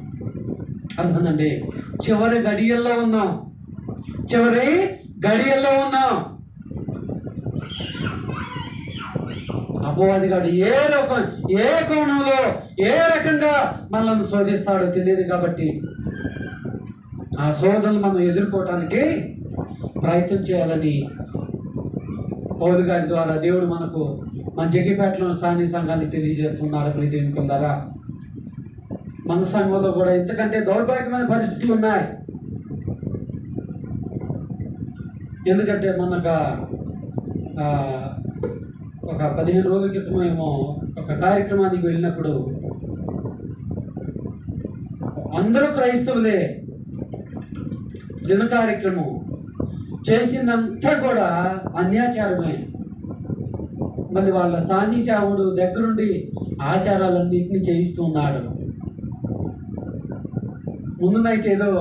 అర్థండి? చివరి గడియల్లో ఉన్నాం. అపవాదిగాడు ఏ కోణంలో ఏ రకంగా మనల్ని శోధిస్తాడో తెలియదు. కాబట్టి ఆ శోధనలు మనం ఎదుర్కోవటానికి ప్రయత్నం చేయాలని పౌలు గారి ద్వారా దేవుడు మనకు మన జగ్గిపేటలో స్థానిక సంఘాన్ని తెలియజేస్తున్నాడు. ప్రీతి వినుకుందారా, మన సంఘంలో కూడా ఇంతకంటే దౌర్భాగ్యమైన పరిస్థితులు ఉన్నాయి. ఎందుకంటే మనకు ఒక 15 రోజుల క్రితం ఏమో ఒక కార్యక్రమానికి వెళ్ళినప్పుడు అందరూ క్రైస్తవులే. దిన కార్యక్రమం చేసిందంతా కూడా అన్యాచారమే. మళ్ళీ వాళ్ళ స్థానిక సేవకుడు దగ్గరుండి ఆచారాలన్నింటినీ చేయిస్తున్నాడు. ముందు నైట్ ఏదో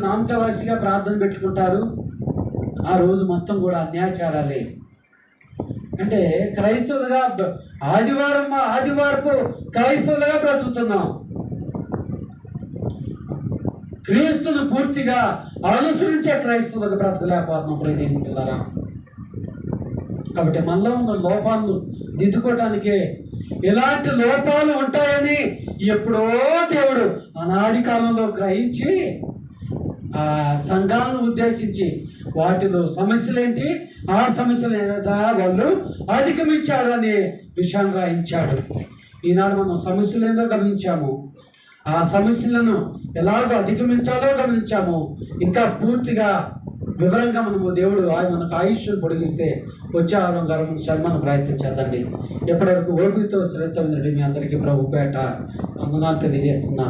నామకవాసిగా ప్రార్థన పెట్టుకుంటారు, ఆ రోజు మొత్తం కూడా అన్యాచారాలే. అంటే క్రైస్తవులుగా ఆదివారపు క్రైస్తవులుగా బ్రతుకుతున్నాం. క్రీస్తును పూర్తిగా అనుసరించే క్రైస్తవులకు బ్రతకలేకపోతున్నాం. ప్రియదేవులారా, కాబట్టి మనలో ఉన్న లోపాలను దిద్దుకోవటానికే ఇలాంటి లోపాలు ఉంటాయని ఎప్పుడో దేవుడు అనాది కాలంలో గ్రహించి ఆ సంఘాలను ఉద్దేశించి వాటిలో సమస్యలు ఏంటి, ఆ సమస్యలు ఏదా వాళ్ళు అధిగమించారు అనే విషయాన్ని రాయించాడు. ఈనాడు మనం సమస్యలు ఏందో గమనించాము, ఆ సమస్యలను ఎలాగో అధిగమించాలో గమనించాము. ఇంకా పూర్తిగా వివరంగా మనము దేవుడు మనకు ఆయుష్ను పొడిగిస్తే వచ్చే ఆరం మనం ప్రయత్నం చేద్దండి. ఎప్పటివరకు ఓపికతో శ్రద్ధ మీ అందరికీ ప్రభు పేట వందనాలు తెలియజేస్తున్నాను.